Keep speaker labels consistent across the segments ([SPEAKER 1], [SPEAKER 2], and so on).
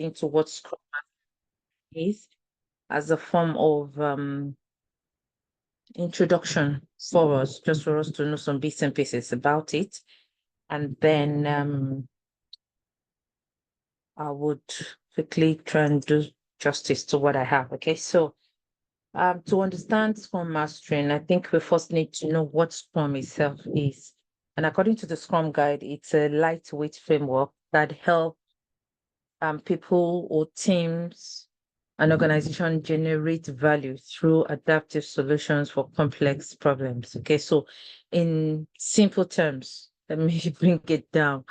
[SPEAKER 1] into what Scrum is as a form of introduction for us, just for us to know some bits and pieces about it. And then I would quickly try and do justice to what I have. Okay, so to understand Scrum Mastering, I think we first need to know what Scrum itself is. And according to the Scrum Guide, it's a lightweight framework that helps people or teams and organization generate value through adaptive solutions for complex problems. Okay, so in simple terms, let me bring it down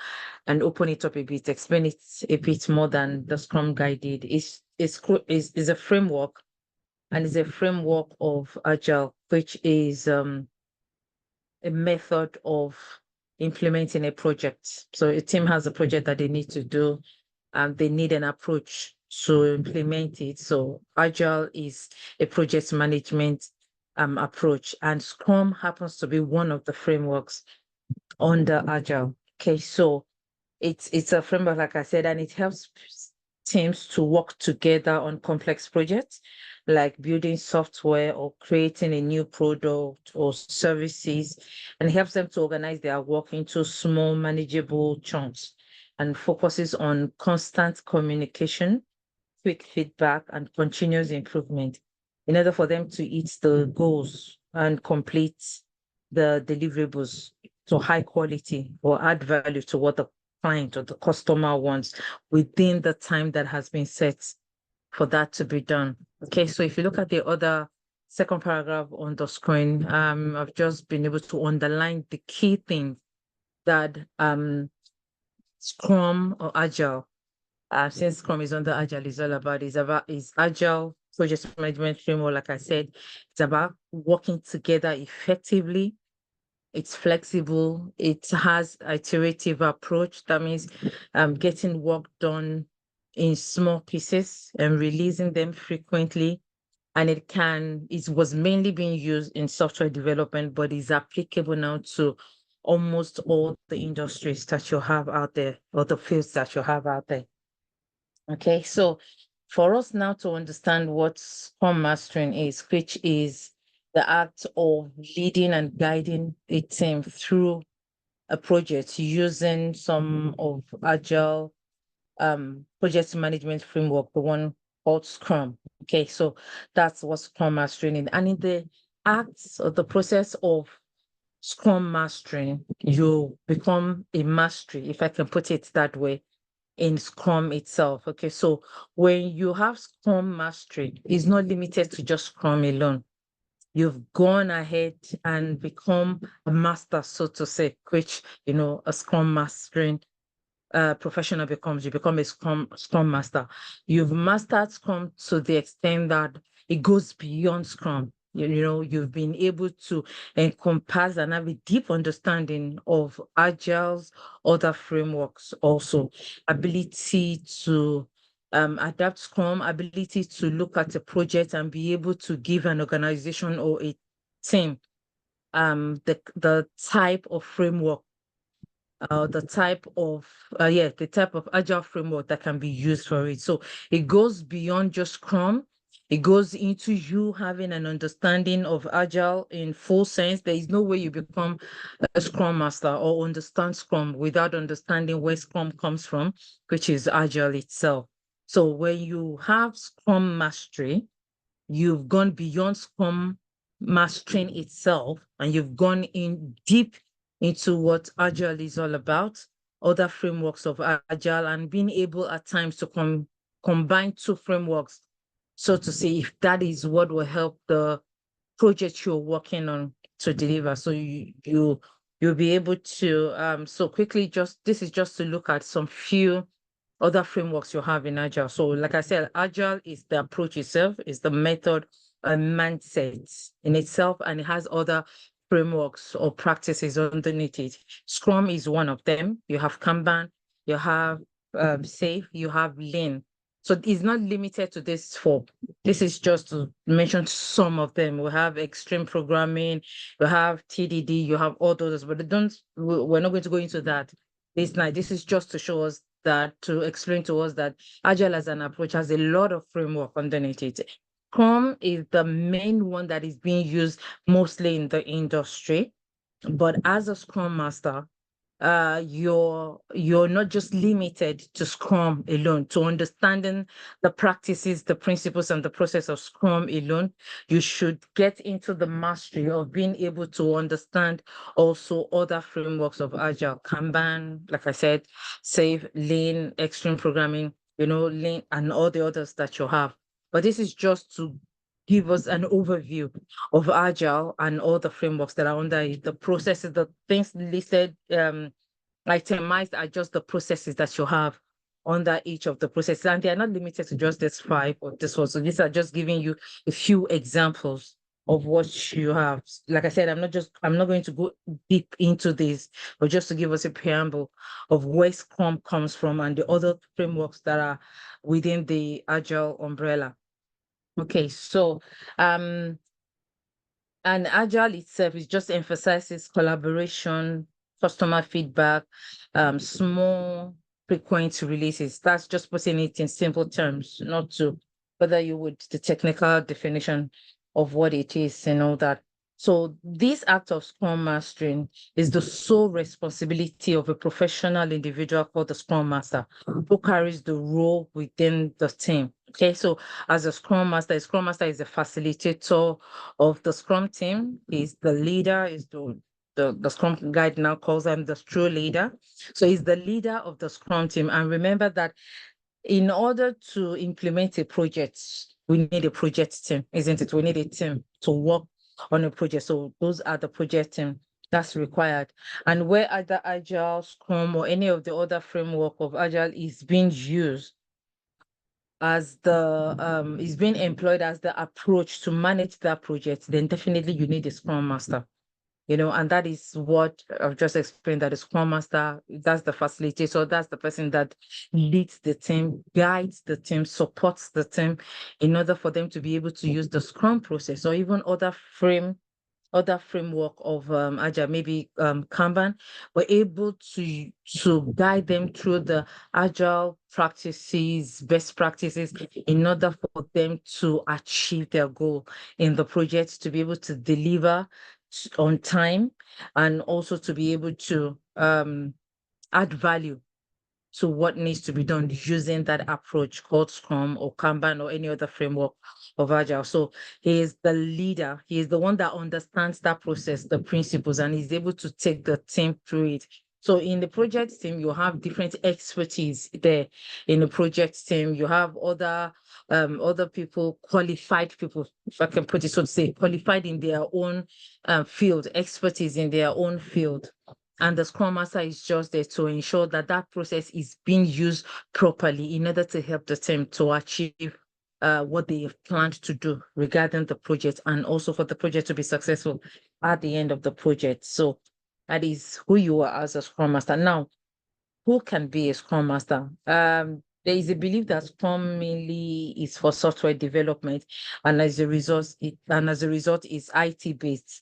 [SPEAKER 1] and open it up a bit, explain it a bit more than the Scrum Guide did. It's a framework, and it's a framework of Agile, which is a method of implementing a project. So a team has a project that they need to do, and they need an approach to implement it. So Agile is a project management approach, and Scrum happens to be one of the frameworks under Agile. Okay, so it's a framework, like I said, and it helps teams to work together on complex projects like building software or creating a new product or services, and helps them to organize their work into small, manageable chunks, and focuses on constant communication, quick feedback, and continuous improvement in order for them to hit the goals and complete the deliverables to high quality or add value to what the client or the customer wants within the time that has been set for that to be done. Okay, so if you look at the other second paragraph on the screen, I've just been able to underline the key things that Scrum or Agile, since Scrum is under Agile, is all about is Agile project management framework. Like I said, it's about working together effectively. It's flexible. It has iterative approach. That means getting work done in small pieces and releasing them frequently. And it was mainly being used in software development, but is applicable now to almost all the industries that you have out there, or the fields that you have out there. Okay, so for us now to understand what Scrum Mastering is, which is the act of leading and guiding a team through a project using some of Agile project management framework, the one called Scrum. Okay, so that's what Scrum Mastering is. And in the acts or the process of Scrum Mastering, you become a mastery, if I can put it that way, in Scrum itself. Okay, so when you have Scrum Mastery, it's not limited to just Scrum alone. You've gone ahead and become a master, so to say, which, a Scrum Mastering professional becomes. You become a Scrum Master. You've mastered Scrum to the extent that it goes beyond Scrum. You've been able to encompass and have a deep understanding of Agile's other frameworks also. Ability to adapt Scrum, ability to look at a project and be able to give an organization or a team the type of framework, the type of Agile framework that can be used for it. So it goes beyond just Scrum. It goes into you having an understanding of Agile in full sense. There is no way you become a Scrum Master or understand Scrum without understanding where Scrum comes from, which is Agile itself. So when you have Scrum Mastery, you've gone beyond Scrum mastering itself, and you've gone in deep into what Agile is all about, other frameworks of Agile, and being able at times to combine two frameworks, so to say, if that is what will help the project you're working on to deliver. So you'll be able to so quickly, this is just to look at some few other frameworks you have in Agile. So like I said, Agile is the approach itself, is the method and mindset in itself, and it has other frameworks or practices underneath it. Scrum is one of them. You have Kanban, you have Safe, you have Lean. So it's not limited to this four. This is just to mention some of them. We have extreme programming, we have TDD, you have all those, but we're not going to go into that this night. This is just to show us that to explain to us that Agile as an approach has a lot of framework underneath it. Scrum is the main one that is being used mostly in the industry. But as a Scrum Master, you're not just limited to Scrum alone, to understanding the practices, the principles, and the process of Scrum alone. You should get into the mastery of being able to understand also other frameworks of Agile, Kanban, like I said, Safe, Lean, Extreme Programming, Lean, and all the others that you have. But this is just to give us an overview of Agile and all the frameworks that are under it, the processes, the things listed, itemized are just the processes that you have under each of the processes. And they are not limited to just this 5 or this one. So these are just giving you a few examples of what you have. Like I said, I'm not going to go deep into this, but just to give us a preamble of where Scrum comes from and the other frameworks that are within the Agile umbrella. Okay, so and Agile itself is just emphasizes collaboration, customer feedback, small frequent releases. That's just putting it in simple terms, not to bother you with the technical definition of what it is and all that. So this act of Scrum mastering is the sole responsibility of a professional individual called the Scrum Master, who carries the role within the team. Okay, so as a Scrum Master is a facilitator of the Scrum team. He's the leader, is the Scrum guide now calls him the true leader. So he's the leader of the Scrum team. And remember that in order to implement a project, we need a project team, isn't it? We need a team to work on a project. So those are the project team that's required. And where either Agile, Scrum, or any of the other framework of Agile is being used as the is being employed as the approach to manage that project, then definitely you need a Scrum Master. And that is what I've just explained, that the Scrum Master, that's the facilitator, that's the person that leads the team, guides the team, supports the team in order for them to be able to use the Scrum process or even other framework of Agile, maybe Kanban, were able to guide them through the Agile practices, best practices, in order for them to achieve their goal in the project, to be able to deliver on time, and also to be able to add value to what needs to be done using that approach called Scrum or Kanban or any other framework of Agile. So he is the leader. He is the one that understands that process, the principles, and is able to take the team through it. So in the project team, you have different expertise there. In the project team, you have other people, qualified people, if I can put it so to say, qualified in their own field, expertise in their own field. And the Scrum Master is just there to ensure that that process is being used properly in order to help the team to achieve what they have planned to do regarding the project, and also for the project to be successful at the end of the project. So that is who you are as a Scrum Master. Now, who can be a Scrum Master? There is a belief that Scrum mainly is for software development, and as a result, is IT based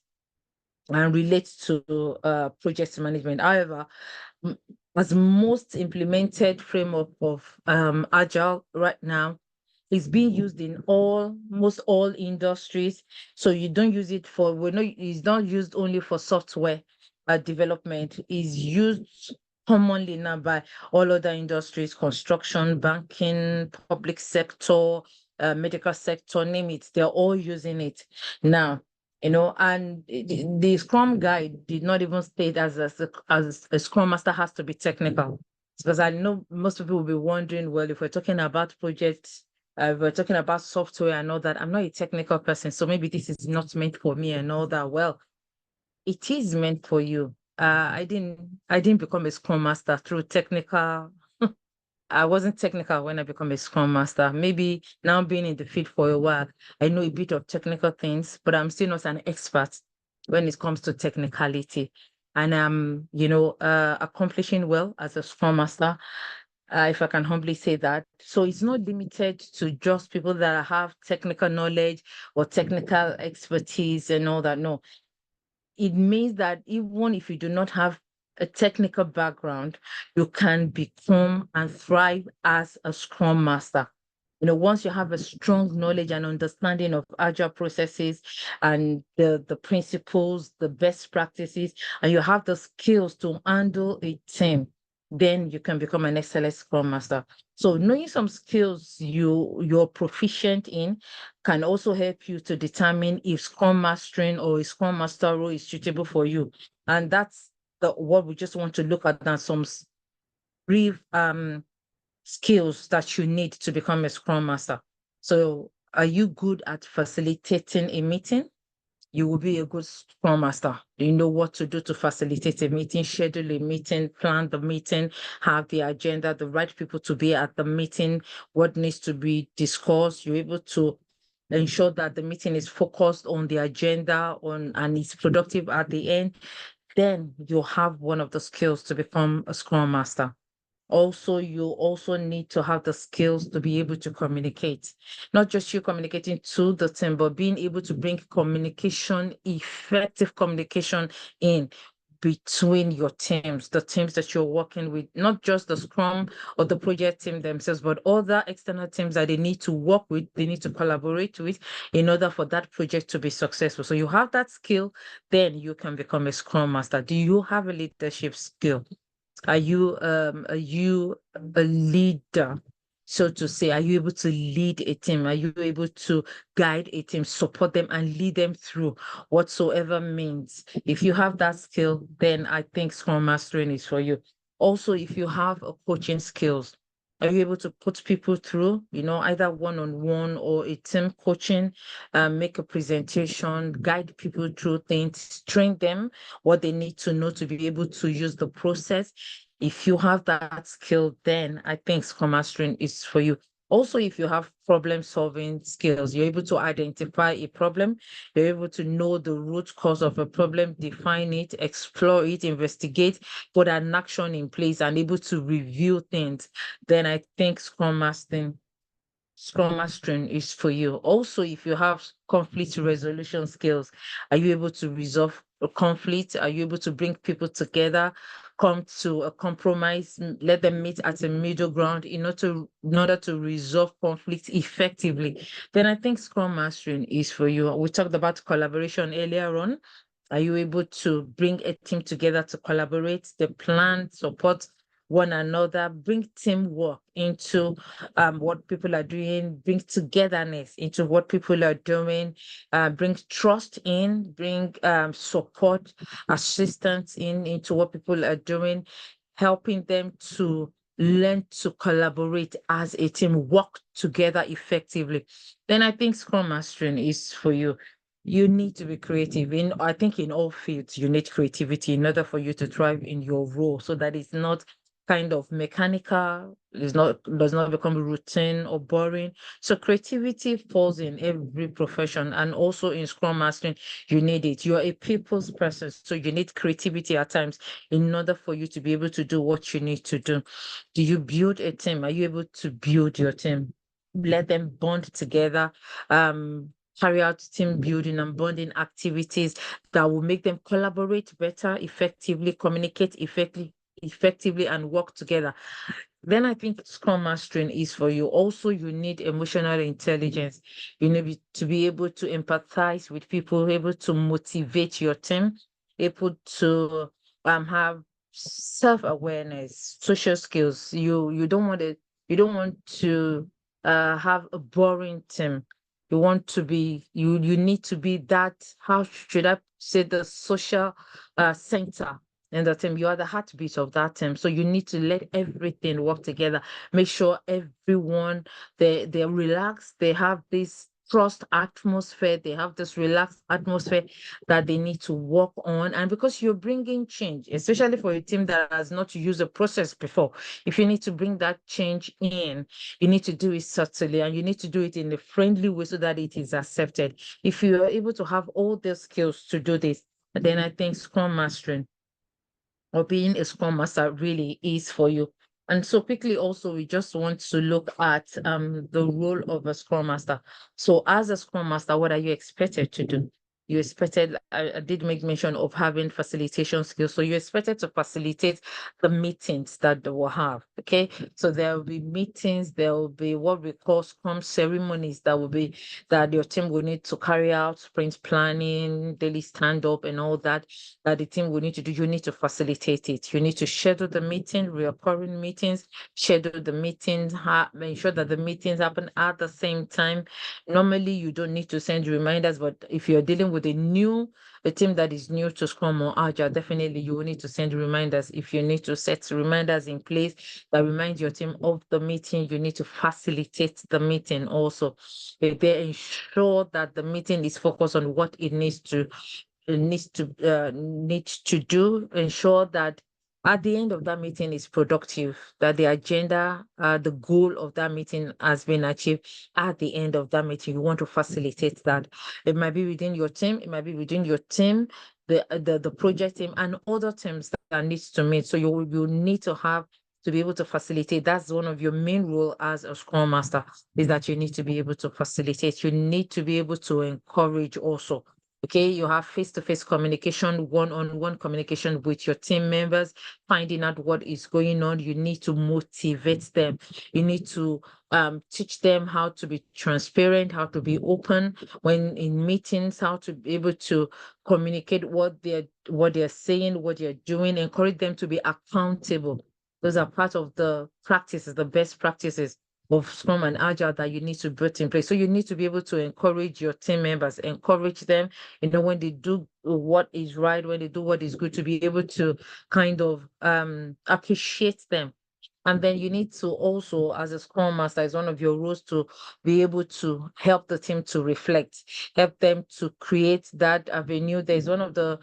[SPEAKER 1] and relates to project management. However, as most implemented framework of Agile right now is being used in almost all industries. So you don't use it for, it's not used only for software development. It's used commonly now by all other industries: construction, banking, public sector, medical sector, name it. They're all using it now. And the Scrum guide did not even state as a Scrum Master has to be technical. Because I know most people will be wondering, well, if we're talking about projects, we're talking about software and all that, I'm not a technical person, so maybe this is not meant for me and all that. Well, it is meant for you. I didn't become a Scrum Master through technical. I wasn't technical when I became a Scrum Master. Maybe now being in the field for a while, I know a bit of technical things, but I'm still not an expert when it comes to technicality. And I'm, accomplishing well as a Scrum Master, if I can humbly say that. So it's not limited to just people that have technical knowledge or technical expertise and all that. No, it means that even if you do not have a technical background, you can become and thrive as a Scrum Master. Once you have a strong knowledge and understanding of agile processes and the principles, the best practices, and you have the skills to handle a team, then you can become an excellent Scrum Master. So knowing some skills you're proficient in can also help you to determine if Scrum Mastering or a Scrum Master role is suitable for you. And that's what we just want to look at now, some brief skills that you need to become a Scrum Master. So are you good at facilitating a meeting? You will be a good Scrum Master. You know what to do to facilitate a meeting, schedule a meeting, plan the meeting, have the agenda, the right people to be at the meeting, what needs to be discussed. You're able to ensure that the meeting is focused on the agenda and is productive at the end. Then you'll have one of the skills to become a Scrum Master. Also, you also need to have the skills to be able to communicate, not just you communicating to the team, but being able to bring communication, effective communication in between your teams, the teams that you're working with, not just the Scrum or the project team themselves, but other external teams that they need to work with, they need to collaborate with in order for that project to be successful. So you have that skill, then you can become a Scrum Master. Do you have a leadership skill? Are you a leader, so to say? Are you able to lead a team? Are you able to guide a team, support them, and lead them through whatsoever means? If you have that skill, then I think Scrum Mastering is for you. Also, if you have a coaching skills, are you able to put people through, either one-on-one or a team coaching, make a presentation, guide people through things, train them what they need to know to be able to use the process? If you have that skill, then I think Scrum Mastering is for you. Also, if you have problem-solving skills, you're able to identify a problem, you're able to know the root cause of a problem, define it, explore it, investigate, put an action in place, and able to review things, then I think Scrum Mastering is for you. Also, if you have conflict resolution skills, are you able to resolve a conflict? Are you able to bring people together, come to a compromise, let them meet at a middle ground in order to resolve conflict effectively? Then I think Scrum Mastering is for you. We talked about collaboration earlier on. Are you able to bring a team together to collaborate, the plan, support one another, bring teamwork into what people are doing, bring togetherness into what people are doing, bring trust in, bring support, assistance into what people are doing, helping them to learn to collaborate as a team, work together effectively. Then I think Scrum Mastering is for you. You need to be creative. I think in all fields, you need creativity in order for you to thrive in your role, so that it's not kind of mechanical, does not become routine or boring. So creativity falls in every profession, and also in Scrum Mastering, you need it. You're a people's person, so you need creativity at times in order for you to be able to do what you need to do. Do you build a team? Are you able to build your team? Let them bond together, carry out team building and bonding activities that will make them collaborate better, effectively, communicate effectively, and work together. Then I think Scrum Mastering is for you. Also, you need emotional intelligence. You need to be able to empathize with people, able to motivate your team, able to have self-awareness, social skills. You don't want to have a boring team. You need to be that, how should I say, the social center in the team. You are the heartbeat of that team. So you need to let everything work together. Make sure everyone, they're relaxed, they have this trust atmosphere, they have this relaxed atmosphere that they need to work on. And because you're bringing change, especially for a team that has not used a process before, if you need to bring that change in, you need to do it subtly, and you need to do it in a friendly way so that it is accepted. If you are able to have all the skills to do this, then I think Scrum Mastering or being a Scrum Master really is for you. And so quickly also, we just want to look at the role of a Scrum Master. So as a Scrum Master, what are you expected to do? You expected, I did make mention of having facilitation skills. So you expected to facilitate the meetings that they will have. Okay. So there will be meetings, there will be what we call Scrum ceremonies that your team will need to carry out, sprint planning, daily stand-up and all that the team will need to do. You need to facilitate it. You need to schedule the meeting, recurring meetings, schedule the meetings, ensure that the meetings happen at the same time. Normally, you don't need to send reminders, but if you're dealing with a team that is new to Scrum or Agile, definitely you will need to send reminders. If you need to set reminders in place that remind your team of the meeting, you need to facilitate the meeting also. They ensure that the meeting is focused on what it needs to do. Ensure that at the end of that meeting is productive, that the agenda, the goal of that meeting has been achieved at the end of that meeting. You want to facilitate that. It might be within your team, it might be within your team, the project team, and other teams that needs to meet. So you need to be able to facilitate. That's one of your main role as a Scrum Master, is that you need to be able to facilitate. You need to be able to encourage also. Okay, you have face-to-face communication, one-on-one communication with your team members, finding out what is going on. You need to motivate them. You need to teach them how to be transparent, how to be open when in meetings, how to be able to communicate what they're saying, what they're doing, encourage them to be accountable. Those are part of the practices, the best practices of Scrum and Agile that you need to put in place. So you need to be able to encourage your team members, encourage them, when they do what is right, when they do what is good, to be able to kind of appreciate them. And then you need to also, as a Scrum Master, is one of your roles to be able to help the team to reflect, help them to create that avenue. There's one of the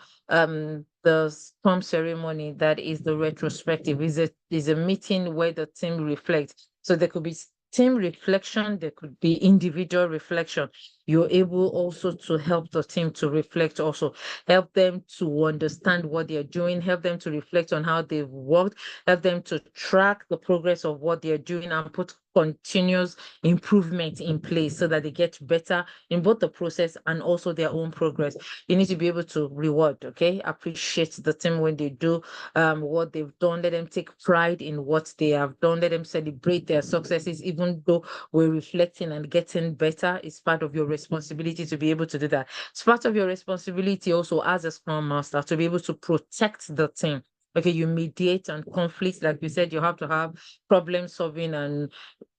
[SPEAKER 1] Scrum ceremony that is the retrospective. Is a meeting where the team reflects. So there could be team reflection, there could be individual reflection. You're able also to help the team to reflect, also help them to understand what they're doing, help them to reflect on how they've worked, help them to track the progress of what they're doing and put continuous improvement in place so that they get better in both the process and also their own progress. You need to be able to reward, okay? Appreciate the team when they do what they've done. Let them take pride in what they have done. Let them celebrate their successes, even though we're reflecting and getting better. It's part of your responsibility to be able to do that. It's part of your responsibility also as a Scrum Master to be able to protect the team. Okay, you mediate and conflicts. Like you said, you have to have problem solving and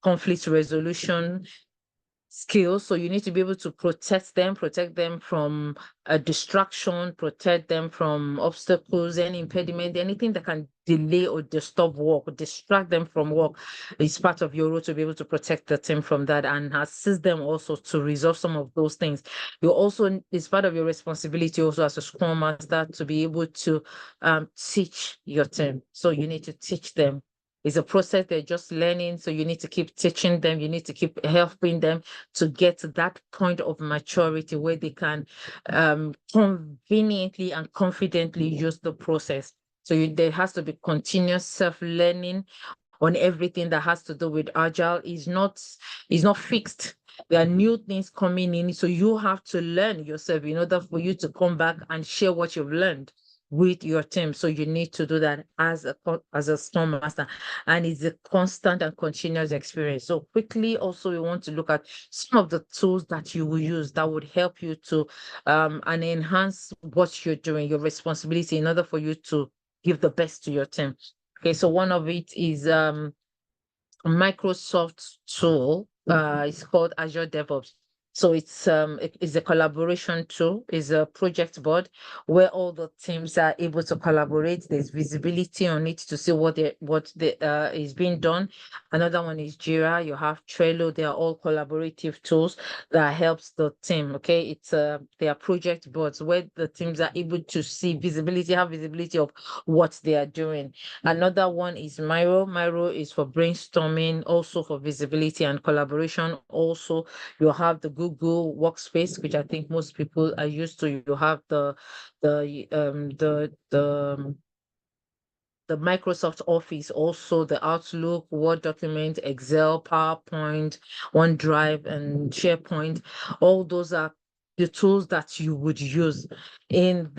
[SPEAKER 1] conflict resolution skills. So you need to be able to protect them from a distraction, protect them from obstacles, any impediment, anything that can delay or disturb work, or distract them from work. It's part of your role to be able to protect the team from that and assist them also to resolve some of those things. It's part of your responsibility also as a Scrum Master to be able to teach your team. So you need to teach them. It's a process, they're just learning. So you need to keep teaching them. You need to keep helping them to get to that point of maturity where they can conveniently and confidently use the process. So there has to be continuous self-learning on everything that has to do with Agile. Is not fixed. There are new things coming in. So you have to learn yourself in order for you to come back and share what you've learned with your team. So you need to do that as a Scrum Master, and it's a constant and continuous experience. So quickly, also we want to look at some of the tools that you will use that would help you to and enhance what you're doing, your responsibility, in order for you to give the best to your team. Okay, so one of it is Microsoft tool. It's called Azure DevOps. So it's a collaboration tool, is a project board where all the teams are able to collaborate. There's visibility on it to see what is being done. Another one is Jira. You have Trello. They are all collaborative tools that helps the team. Okay, they are project boards where the teams are able to have visibility of what they are doing. Another one is Miro. Miro is for brainstorming, also for visibility and collaboration. Also, you have the Google Workspace, which I think most people are used to. You have the um the the the Microsoft Office, also the Outlook, Word document, Excel, PowerPoint, OneDrive, and SharePoint. All those are the tools that you would use in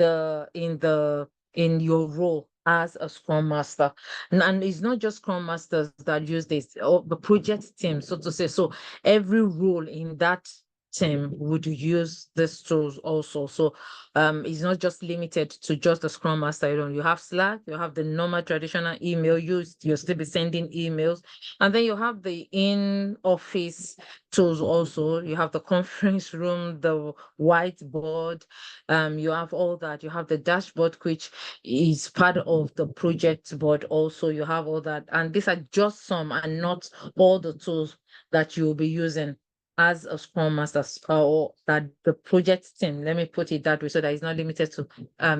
[SPEAKER 1] your role as a Scrum Master. And it's not just Scrum Masters that use this, or the project team, so to say. So every role in that team would use these tools also. So it's not just limited to just the Scrum Master alone. You have Slack, you have the normal traditional email, you'll still be sending emails. And then you have the in-office tools also. You have the conference room, the whiteboard, you have all that. You have the dashboard, which is part of the project board also. You have all that. And these are just some and not all the tools that you'll be using as a Scrum Master, or that the project team, let me put it that way, so that it's not limited to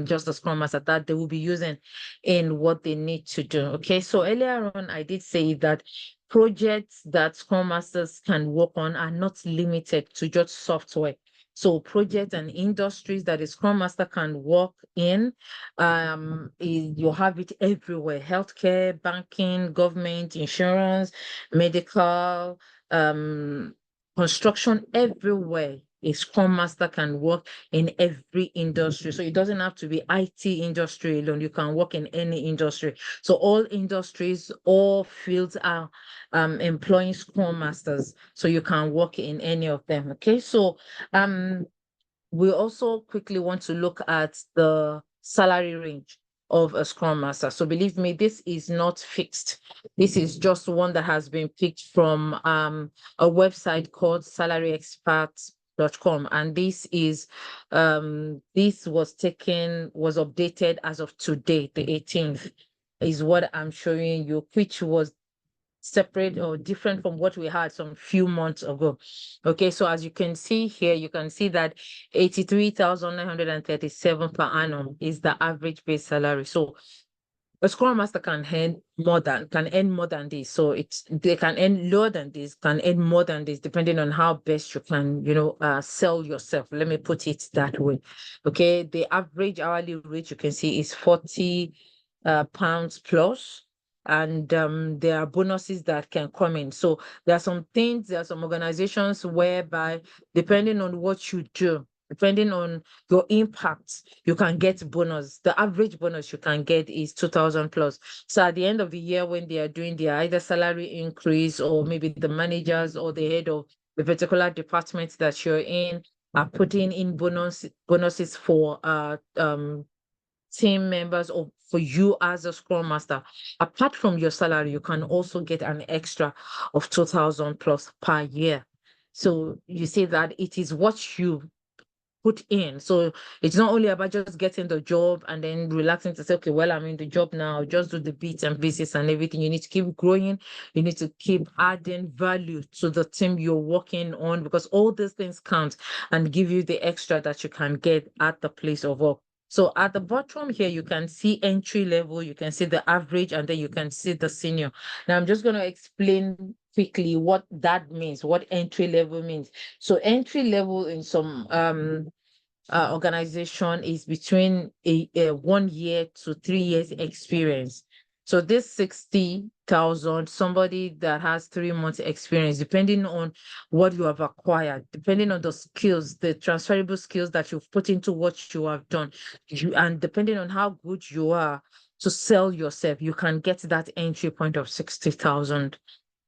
[SPEAKER 1] just the Scrum Master, that they will be using in what they need to do. Okay, so earlier on, I did say that projects that Scrum Masters can work on are not limited to just software. So projects and industries that a Scrum Master can work in, you have it everywhere: healthcare, banking, government, insurance, medical, construction, everywhere. A Scrum Master can work in every industry. So it doesn't have to be IT industry alone. You can work in any industry. So all industries, all fields are employing Scrum Masters. So you can work in any of them. Okay. So we also quickly want to look at the salary range of a Scrum Master. So believe me, this is not fixed. This is just one that has been picked from a website called salaryexperts.com. And this was updated as of today, the 18th, is what I'm showing you, which was separate or different from what we had some few months ago. Okay, so as you can see here, you can see that 83,937 per annum is the average base salary. So a Scrum Master can earn more than this. So they can earn lower than this, can earn more than this, depending on how best you can, sell yourself. Let me put it that way. Okay, the average hourly rate you can see is 40 pounds plus. And there are bonuses that can come in. So there are some organizations whereby, depending on what you do, depending on your impact, you can get bonus. The average bonus you can get is 2,000 plus. So at the end of the year, when they are doing their either salary increase, or maybe the managers or the head of the particular department that you're in are putting in bonuses for team members, or for you as a Scrum Master, apart from your salary, you can also get an extra of 2,000 plus per year. So you see that it is what you put in. So it's not only about just getting the job and then relaxing to say, okay, well, I'm in the job now, just do the bits and pieces and everything. You need to keep growing. You need to keep adding value to the team you're working on, because all these things count and give you the extra that you can get at the place of work. So at the bottom here, you can see entry level, you can see the average, and then you can see the senior. Now I'm just going to explain quickly what that means, what entry level means. So entry level in some organization is between a 1 year to 3 years experience. So this 60,000, somebody that has 3 months experience, depending on what you have acquired, depending on the skills, the transferable skills that you've put into what you have done, and depending on how good you are to sell yourself, you can get that entry point of 60,000.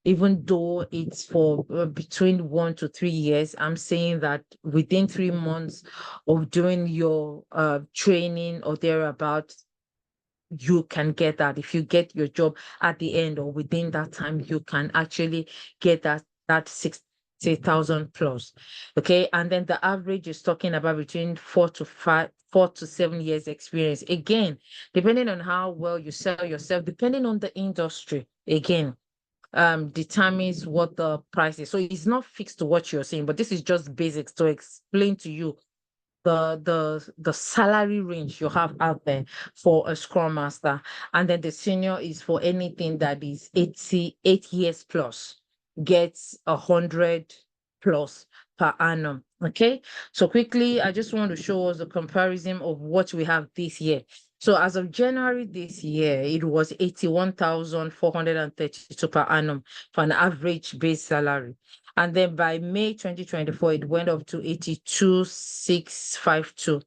[SPEAKER 1] Even though it's for between 1 to 3 years, I'm saying that within 3 months of doing your training or thereabout, you can get that. If you get your job at the end or within that time, you can actually get that 60,000 plus. Okay. And then the average is talking about between 4 to 7 years experience. Again, depending on how well you sell yourself, depending on the industry, again, determines what the price is. So it's not fixed to what you're saying, but this is just basics to explain to you the salary range you have out there for a Scrum Master. And then the senior is for anything that is 88 years plus, gets 100 plus per annum. Okay, so quickly, I just want to show us the comparison of what we have this year. So as of January this year, it was 81,432 per annum for an average base salary. And then by May 2024, it went up to 82,652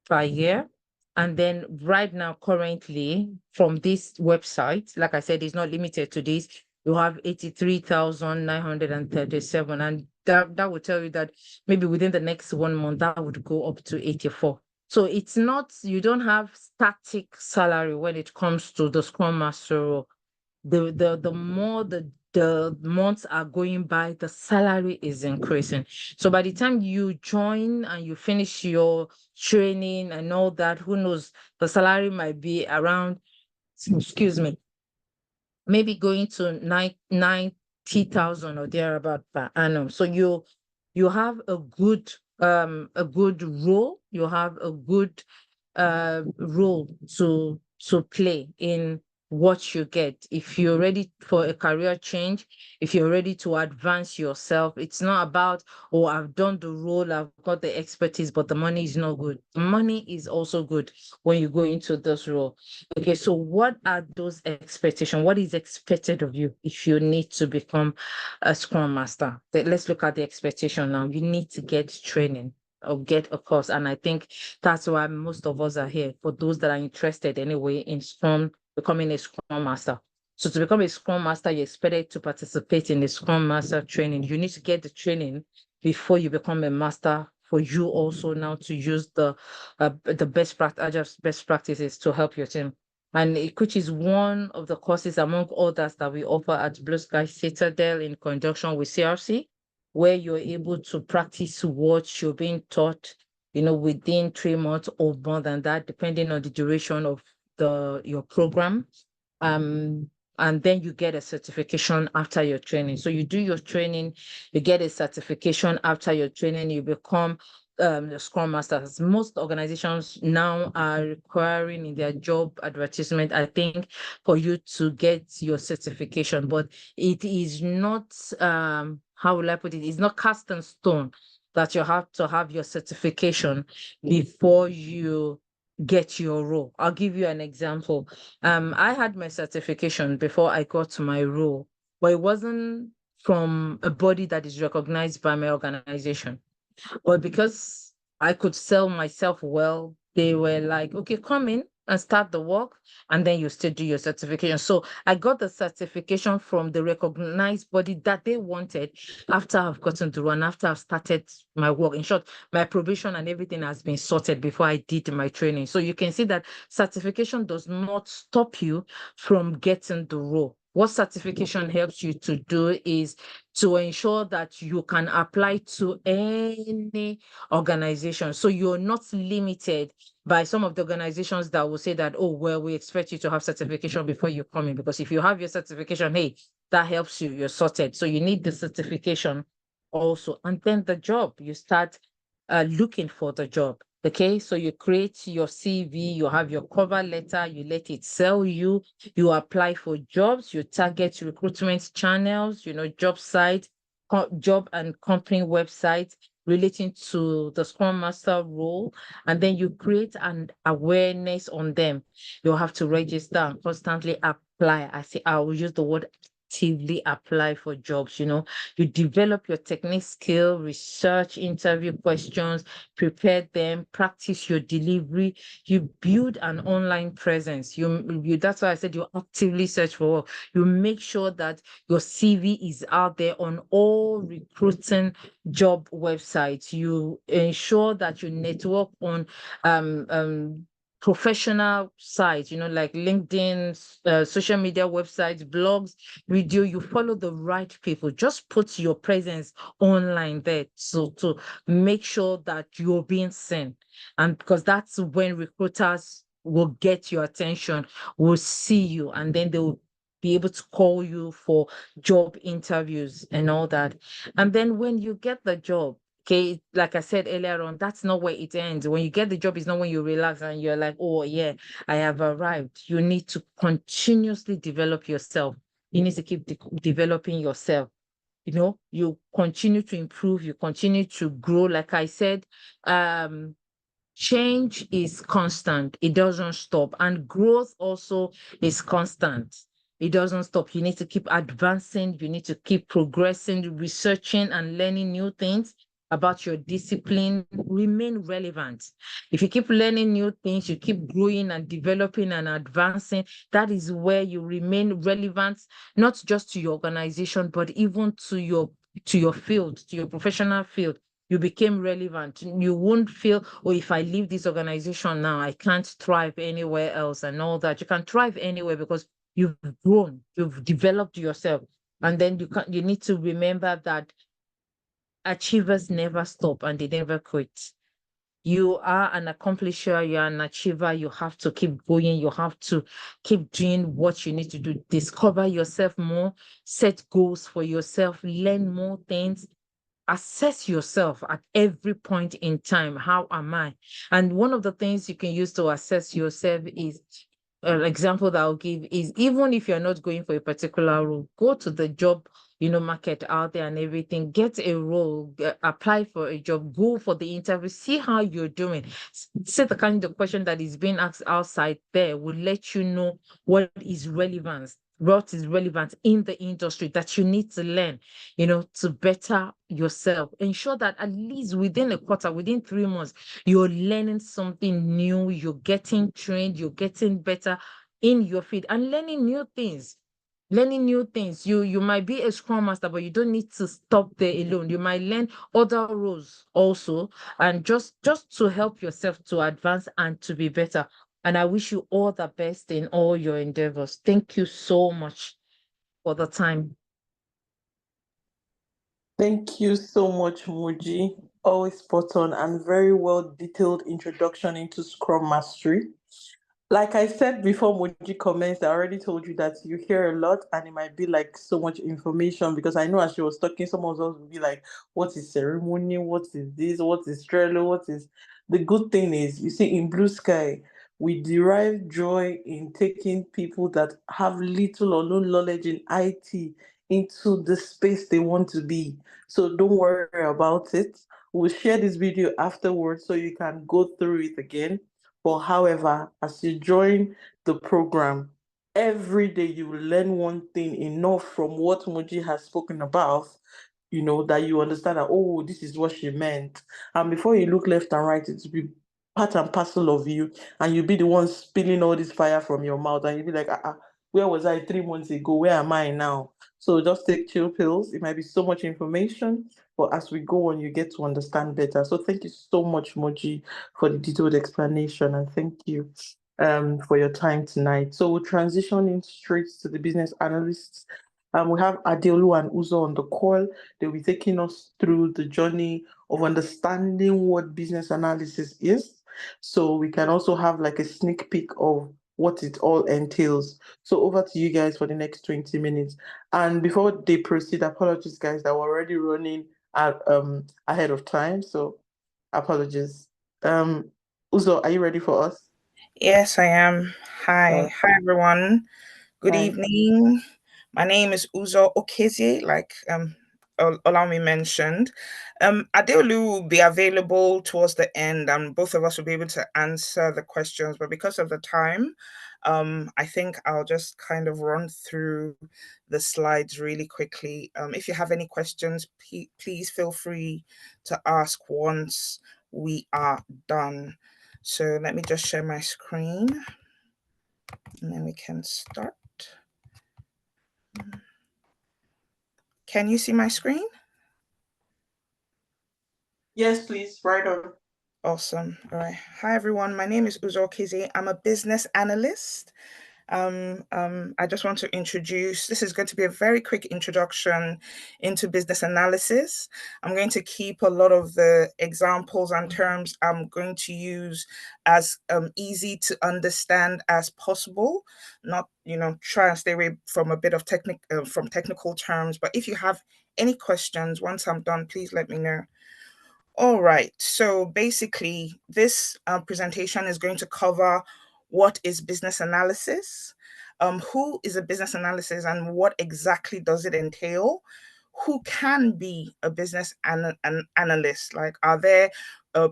[SPEAKER 1] per year. And then right now, currently, from this website, like I said, it's not limited to this. You have 83,937. And that would tell you that maybe within the next 1 month, that would go up to 84. So it's not, you don't have static salary when it comes to the Scrum Master role. The more the months are going by, the salary is increasing. So by the time you join and you finish your training and all that, who knows, the salary might be around, excuse me, maybe going to 90,000 or thereabout per annum. So you have a good role, you have a good role to play in what you get. If you're ready for a career change, if you're ready to advance yourself, it's not about, oh, I've done the role, I've got the expertise, but the money is not good. Money is also good when you go into this role. Okay, so what are those expectations? What is expected of you if you need to become a Scrum Master? Let's look at the expectation now. You need to get training or get a course. And I think that's why most of us are here, for those that are interested anyway in Scrum, becoming a Scrum Master. So to become a Scrum Master, you're expected to participate in the Scrum Master training. You need to get the training before you become a master, for you also now to use the best practices to help your team. And which is one of the courses among others that we offer at Blue Sky Citadel in conjunction with CRC, where you're able to practice what you're being taught, within 3 months or more than that, depending on the duration of your program. And then you get a certification after your training. So you do your training, you get a certification after your training, you become the Scrum Masters. Most organizations now are requiring in their job advertisement, I think, for you to get your certification, but it is not, how will I put it? It's not cast in stone that you have to have your certification before you get your role. I'll give you an example. I had my certification before I got to my role, but it wasn't from a body that is recognized by my organization. But because I could sell myself well, they were like, okay, come in and start the work, and then you still do your certification. So I got the certification from the recognized body that they wanted after I've gotten to run, after I've started my work. In short, my probation and everything has been sorted before I did my training. So you can see that certification does not stop you from getting the role. What certification helps you to do is to ensure that you can apply to any organization. So you're not limited by some of the organizations that will say that, oh, well, we expect you to have certification before you come in. Because if you have your certification, hey, that helps you, you're sorted. So you need the certification also. And then the job, you start looking for the job. Okay, so you create your CV, you have your cover letter, you let it sell you, you apply for jobs, you target recruitment channels, job sites, job and company websites relating to the Scrum Master role, and then you create an awareness on them. You have to register and constantly apply. I will use the word actively apply for jobs. You develop your technique skill, research interview questions, prepare them, practice your delivery, you build an online presence. You that's why I said you actively search for work. You make sure that your CV is out there on all recruiting job websites. You ensure that you network on professional sites, like LinkedIn, social media websites, blogs, video. You follow the right people. Just put your presence online there, so to make sure that you're being seen. And because that's when recruiters will get your attention, will see you, and then they'll be able to call you for job interviews and all that. And then when you get the job, okay, like I said earlier on, that's not where it ends. When you get the job, it's not when you relax and you're like, oh, yeah, I have arrived. You need to continuously develop yourself. You need to keep developing yourself. You continue to improve, you continue to grow. Like I said, change is constant, it doesn't stop, and growth also is constant. It doesn't stop. You need to keep advancing. You need to keep progressing, researching and learning new things about your discipline. Remain relevant. If you keep learning new things, you keep growing and developing and advancing, that is where you remain relevant, not just to your organization, but even to your field, to your professional field. You became relevant. You won't feel, oh, if I leave this organization now, I can't thrive anywhere else and all that. You can thrive anywhere because you've grown, you've developed yourself. And then you need to remember that achievers never stop and they never quit. You are an accomplisher, you're an achiever, you have to keep going, you have to keep doing what you need to do, discover yourself more, set goals for yourself, learn more things, assess yourself at every point in time. How am I? And one of the things you can use to assess yourself is an example that I'll give is, even if you're not going for a particular role, go to the job, market out there and everything, get a role, apply for a job, go for the interview, see how you're doing. See the kind of question that is being asked outside there will let you know what is relevant in the industry that you need to learn, to better yourself. Ensure that at least within a quarter, within 3 months, you're learning something new, you're getting trained, you're getting better in your field and learning new things. Learning new things. You might be a scrum master, but you don't need to stop there alone. You might learn other roles also, and just to help yourself to advance and to be better. And I wish you all the best in all your endeavors. Thank you so much for the time.
[SPEAKER 2] Thank you so much, Muji. Always spot on and very well detailed introduction into Scrum Mastery. Like I said before Moji comments, I already told you that you hear a lot and it might be like so much information, because I know as she was talking, some of us would be like, what is ceremony? What is this? What is Trello? What is the good thing is, you see, in Blue Sky, we derive joy in taking people that have little or no knowledge in IT into the space they want to be. So don't worry about it. We'll share this video afterwards so you can go through it again. But however, as you join the program, every day you will learn one thing enough from what Moji has spoken about, that you understand that, oh, this is what she meant. And before you look left and right, it will be part and parcel of you. And you'll be the one spilling all this fire from your mouth. And you'll be like, where was I 3 months ago? Where am I now? So just take chill pills. It might be so much information, but as we go on, you get to understand better. So thank you so much, Moji, for the detailed explanation, and thank you for your time tonight. So we'll transition in straight to the business analysts. We have Adeolu and Uzo on the call. They'll be taking us through the journey of understanding what business analysis is. So we can also have like a sneak peek of what it all entails. So over to you guys for the next 20 minutes. And before they proceed, apologies guys that we're already running ahead of time. So apologies. Uzo, are you ready for us?
[SPEAKER 3] Yes, I am.
[SPEAKER 2] Uh,
[SPEAKER 3] Hi everyone. Good
[SPEAKER 2] Hi.
[SPEAKER 3] evening. My name is Uzo Okeze, like Olami mentioned. Adeolu will be available towards the end, and both of us will be able to answer the questions. But because of the time, I think I'll just kind of run through the slides really quickly. If you have any questions, please feel free to ask once we are done. So let me just share my screen and then we can start. Can you see my screen?
[SPEAKER 2] Yes, please, right on.
[SPEAKER 3] Awesome. All right. Hi, everyone. My name is Uzo Kizi. I'm a business analyst. I just want to introduce, this is going to be a very quick introduction into business analysis. I'm going to keep a lot of the examples and terms I'm going to use as easy to understand as possible, not, try and stay away from a bit of from technical terms. But if you have any questions, once I'm done, please let me know. All right, so basically this presentation is going to cover what is business analysis, who is a business analysis and what exactly does it entail, who can be a business analyst, like are there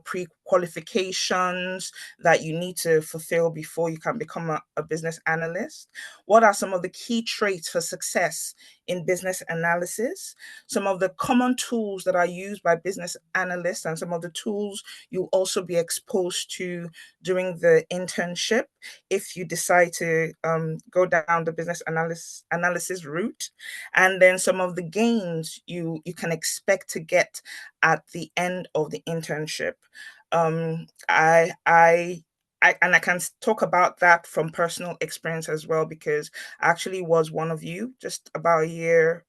[SPEAKER 3] pre-qualifications that you need to fulfill before you can become a business analyst? What are some of the key traits for success in business analysis? Some of the common tools that are used by business analysts, and some of the tools you'll also be exposed to during the internship if you decide to go down the business analysis route, and then some of the gains you can expect to get at the end of the internship. And I can talk about that from personal experience as well, because I actually was one of you just about a year,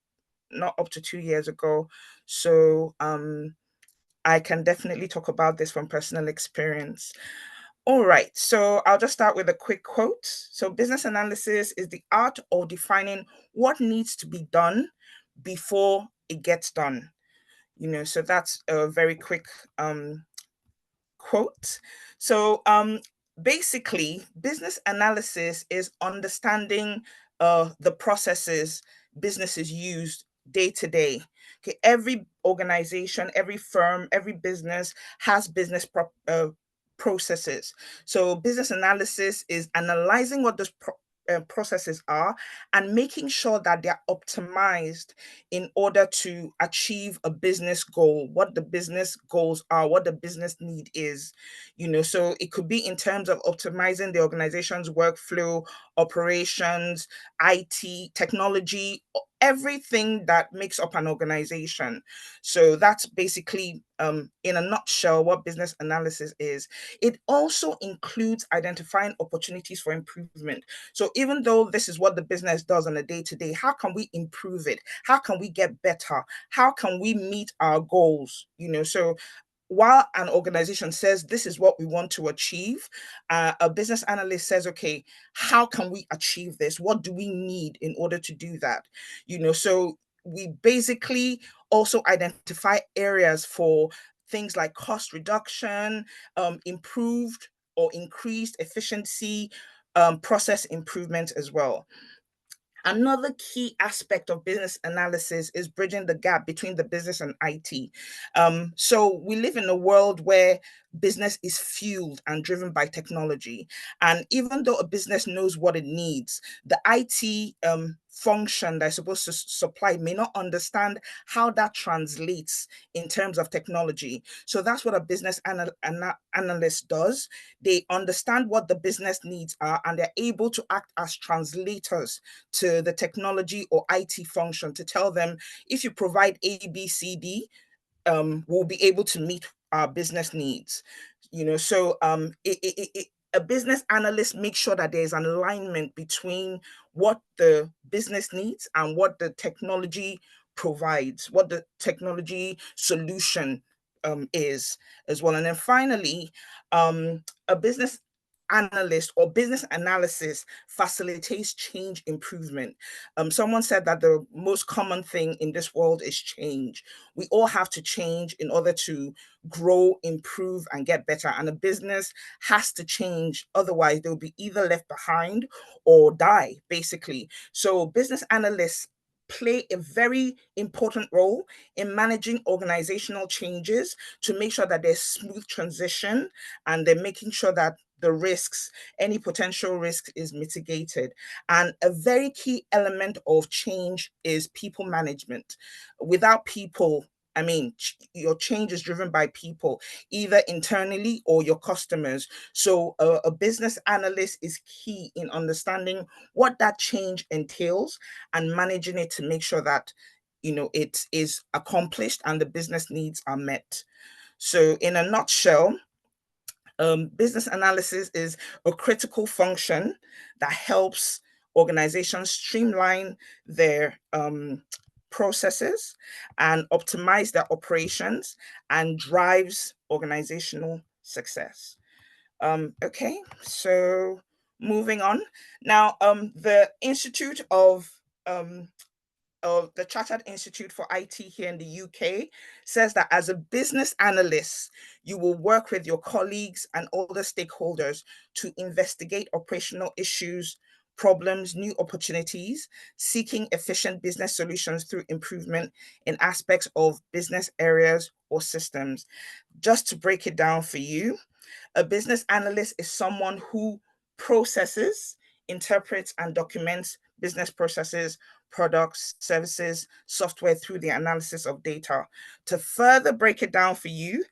[SPEAKER 3] not up to 2 years ago. So I can definitely talk about this from personal experience. All right, so I'll just start with a quick quote. So business analysis is the art of defining what needs to be done before it gets done. So that's a very quick quote. So basically, business analysis is understanding the processes businesses use day to day. Okay, every organization, every firm, every business has processes. So business analysis is analyzing what those processes are and making sure that they're optimized in order to achieve a business goal, what the business goals are, what the business need is. So it could be in terms of optimizing the organization's workflow, operations, IT, technology, everything that makes up an organization. So that's basically, in a nutshell, what business analysis is. It also includes identifying opportunities for improvement. So even though this is what the business does on a day-to-day, how can we improve it? How can we get better? How can we meet our goals? So while an organization says this is what we want to achieve, a business analyst says, okay, how can we achieve this? What do we need in order to do that? So we basically also identify areas for things like cost reduction, improved or increased efficiency, process improvement as well. Another key aspect of business analysis is bridging the gap between the business and IT. So we live in a world where business is fueled and driven by technology. And even though a business knows what it needs, the IT function that's supposed to supply may not understand how that translates in terms of technology. So that's what a business analyst does. They understand what the business needs are, and they're able to act as translators to the technology or IT function to tell them, if you provide A, B, C, D, we'll be able to meet our business needs. So a business analyst makes sure that there's an alignment between what the business needs and what the technology provides, what the technology solution is as well. And then finally, a business analyst or business analysis facilitates change improvement. Someone said that the most common thing in this world is change. We all have to change in order to grow, improve, and get better. And a business has to change. Otherwise, they'll be either left behind or die, basically. So business analysts play a very important role in managing organizational changes to make sure that there's smooth transition, and they're making sure that the risks, any potential risk is mitigated. And a very key element of change is people management. Without people, your change is driven by people, either internally or your customers. So a business analyst is key in understanding what that change entails and managing it to make sure that it is accomplished and the business needs are met. So in a nutshell, business analysis is a critical function that helps organizations streamline their processes and optimize their operations and drives organizational success. Okay, so moving on. Now, the Institute of the Chartered Institute for IT here in the UK says that as a business analyst, you will work with your colleagues and other stakeholders to investigate operational issues, problems, new opportunities, seeking efficient business solutions through improvement in aspects of business areas or systems. Just to break it down for you, a business analyst is someone who processes, interprets, and documents business processes, products, services, software through the analysis of data. To further break it down for you,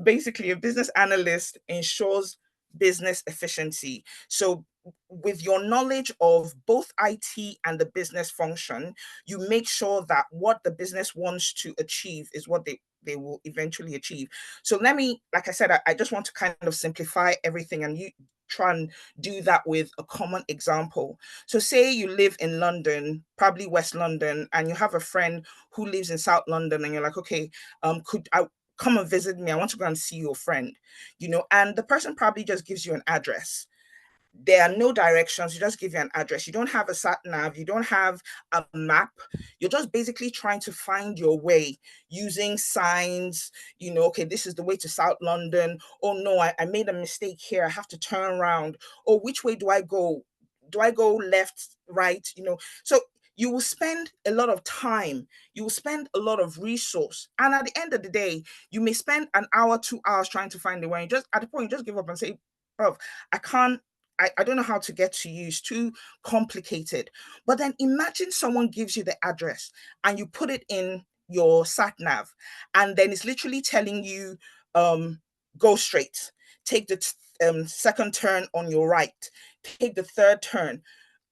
[SPEAKER 3] basically, a business analyst ensures business efficiency. So, with your knowledge of both IT and the business function, you make sure that what the business wants to achieve is what they will eventually achieve. So let me, like I said, I just want to kind of simplify everything and you try and do that with a common example. So say you live in London, probably West London, and you have a friend who lives in South London, and you're like, okay, could I come and visit me? I want to go and see your friend, and the person probably just gives you an address. There are no directions. You just give you an address. You don't have a sat nav. You don't have a map. You're just basically trying to find your way using signs. Okay, this is the way to South London. Oh no, I made a mistake here. I have to turn around. Oh, which way do I go? Do I go left, right? So you will spend a lot of time. You will spend a lot of resource. And at the end of the day, you may spend an hour, 2 hours trying to find the way. And just at the point, you just give up and say, oh, I can't. I don't know how to get to you. It's too complicated. But then imagine someone gives you the address and you put it in your sat nav, and then it's literally telling you, go straight, take the second turn on your right, take the third turn.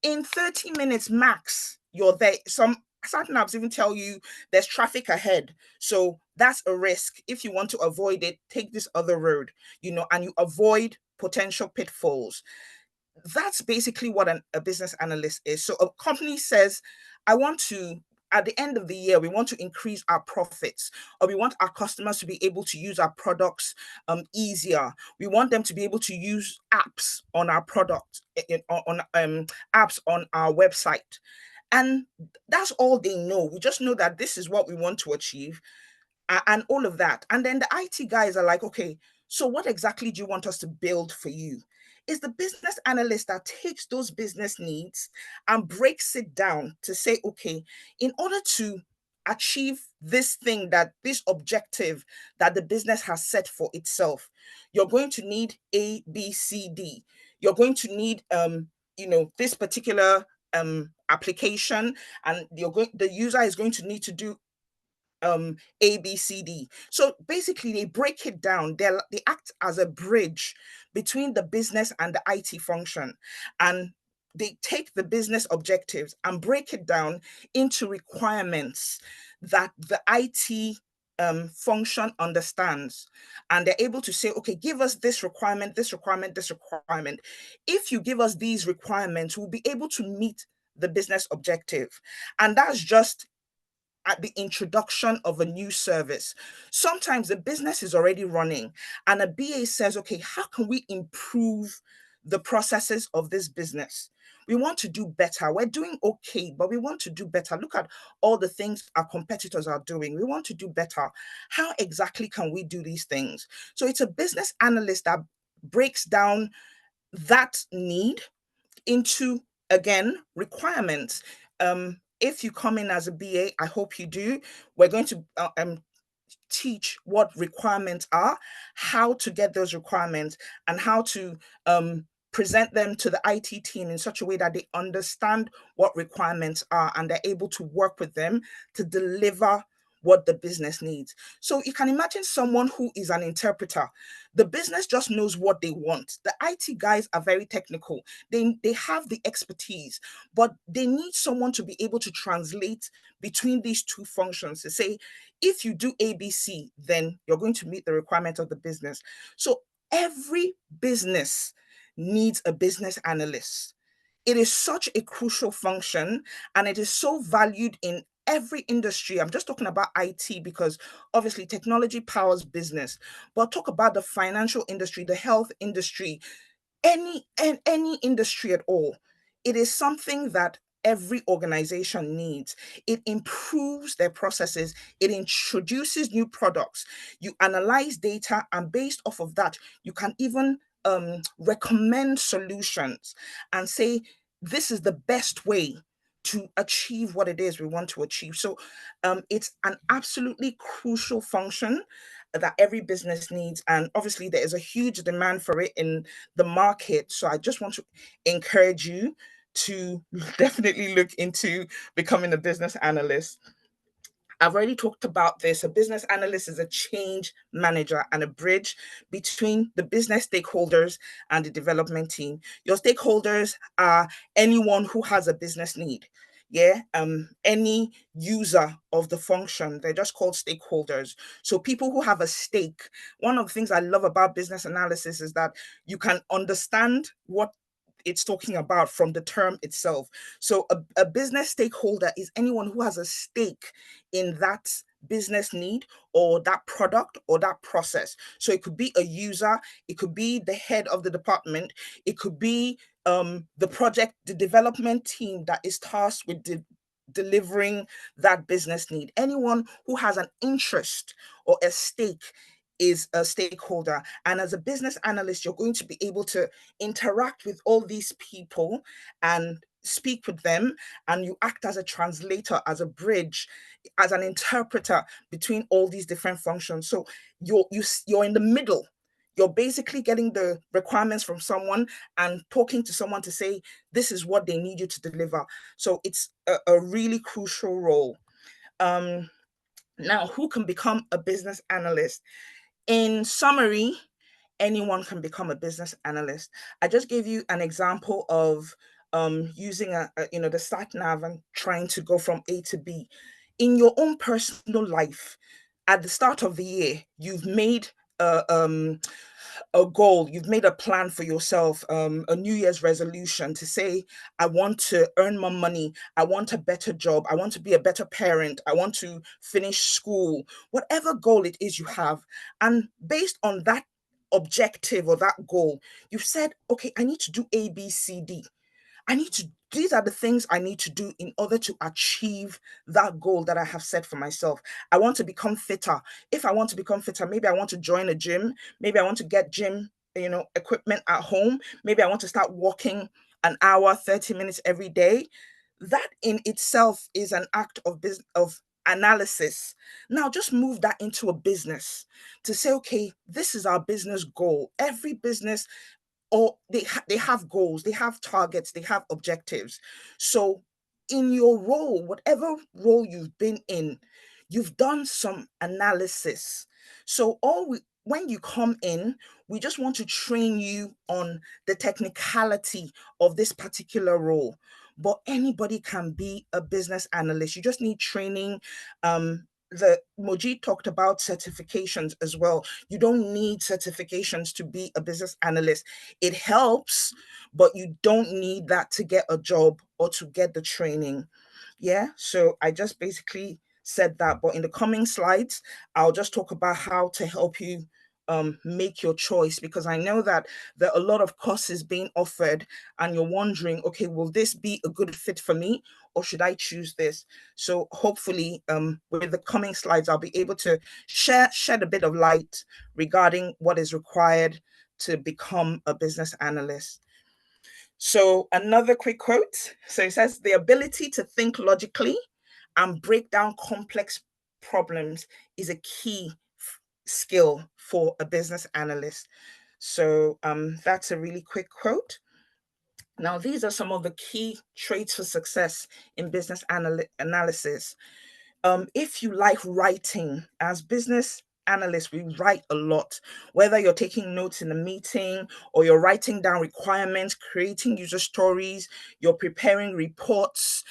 [SPEAKER 3] In 30 minutes max, you're there. Some sat navs even tell you there's traffic ahead. So that's a risk. If you want to avoid it, take this other road, and you avoid potential pitfalls. That's basically what a business analyst is. So a company says, I want to, at the end of the year, we want to increase our profits, or we want our customers to be able to use our products easier. We want them to be able to use apps on our product, on apps on our website. And that's all they know. We just know that this is what we want to achieve, and all of that. And then the IT guys are like, okay, so what exactly do you want us to build for you? Is the business analyst that takes those business needs and breaks it down to say, okay, in order to achieve this objective that the business has set for itself, you're going to need A, B, C, D. You're going to need, this particular application, and the user is going to need to do A, B, C, D. So basically they break it down. They act as a bridge between the business and the IT function, and they take the business objectives and break it down into requirements that the IT function understands, and they're able to say, okay, give us this requirement, this requirement, this requirement. If you give us these requirements, we'll be able to meet the business objective. And that's just at the introduction of a new service. Sometimes the business is already running and a BA says, okay, how can we improve the processes of this business? We want to do better. We're doing okay, but we want to do better. Look at all the things our competitors are doing. We want to do better. How exactly can we do these things? So it's a business analyst that breaks down that need into, again, requirements. If you come in as a BA, I hope you do, we're going to teach what requirements are, how to get those requirements, and how to present them to the IT team in such a way that they understand what requirements are and they're able to work with them to deliver what the business needs. So you can imagine someone who is an interpreter. The business just knows what they want. The IT guys are very technical. They have the expertise, but they need someone to be able to translate between these two functions to say, if you do ABC, then you're going to meet the requirement of the business. So every business needs a business analyst. It is such a crucial function, and it is so valued in every industry. I'm just talking about IT because obviously technology powers business, but talk about the financial industry, the health industry, any industry at all. It is something that every organization needs. It improves their processes. It introduces new products. You analyze data, and based off of that, you can even recommend solutions and say, this is the best way to achieve what it is we want to achieve. So it's an absolutely crucial function. that every business needs. And obviously there is a huge demand for it in the market. So I just want to encourage you to definitely look into becoming a business analyst. I've already talked about this. A business analyst is a change manager and a bridge between the business stakeholders and the development team. Your stakeholders are anyone who has a business need. Yeah, any user of the function, they're just called stakeholders. So people who have a stake. One of the things I love about business analysis is that you can understand what it's talking about from the term itself. So a business stakeholder is anyone who has a stake in that business need or that product or that process. So it could be a user, it could be the head of the department, it could be the project, the development team that is tasked with delivering that business need. Anyone who has an interest or a stake is a stakeholder. And as a business analyst, you're going to be able to interact with all these people and speak with them, and you act as a translator, as a bridge, as an interpreter between all these different functions. So you're in the middle. You're basically getting the requirements from someone and talking to someone to say, this is what they need you to deliver. So it's a really crucial role. Now, who can become a business analyst? In summary, anyone can become a business analyst. I just gave you an example of using the sat nav and trying to go from A to B. In your own personal life, at the start of the year, you've made a goal, you've made a plan for yourself, a New Year's resolution to say, I want to earn more money, I want a better job, I want to be a better parent, I want to finish school, whatever goal it is you have. And based on that objective or that goal, you've said, okay, I need to do A, B, C, D. These are the things I need to do in order to achieve that goal that I have set for myself. I want to become fitter. If I want to become fitter, maybe I want to join a gym. Maybe I want to get gym, equipment at home. Maybe I want to start walking an hour, 30 minutes every day. That in itself is an act of analysis. Now just move that into a business to say, okay, this is our business goal. Every business, or they have goals, they have targets, they have objectives. So in your role, whatever role you've been in, you've done some analysis. So when you come in, we just want to train you on the technicality of this particular role. But anybody can be a business analyst. You just need training. The Moji talked about certifications as well. You don't need certifications to be a business analyst. It helps, but you don't need that to get a job or to get the training. Yeah, so I just basically said that, but in the coming slides, I'll just talk about how to help you make your choice, because I know that there are a lot of courses being offered and you're wondering, okay, will this be a good fit for me or should I choose this? So hopefully with the coming slides, I'll be able to shed a bit of light regarding what is required to become a business analyst. So another quick quote. So it says, the ability to think logically and break down complex problems is a key skill for a business analyst. So that's a really quick quote. Now, these are some of the key traits for success in business analysis. If you like writing, as business analysts, we write a lot, whether you're taking notes in a meeting or you're writing down requirements, creating user stories, you're preparing reports,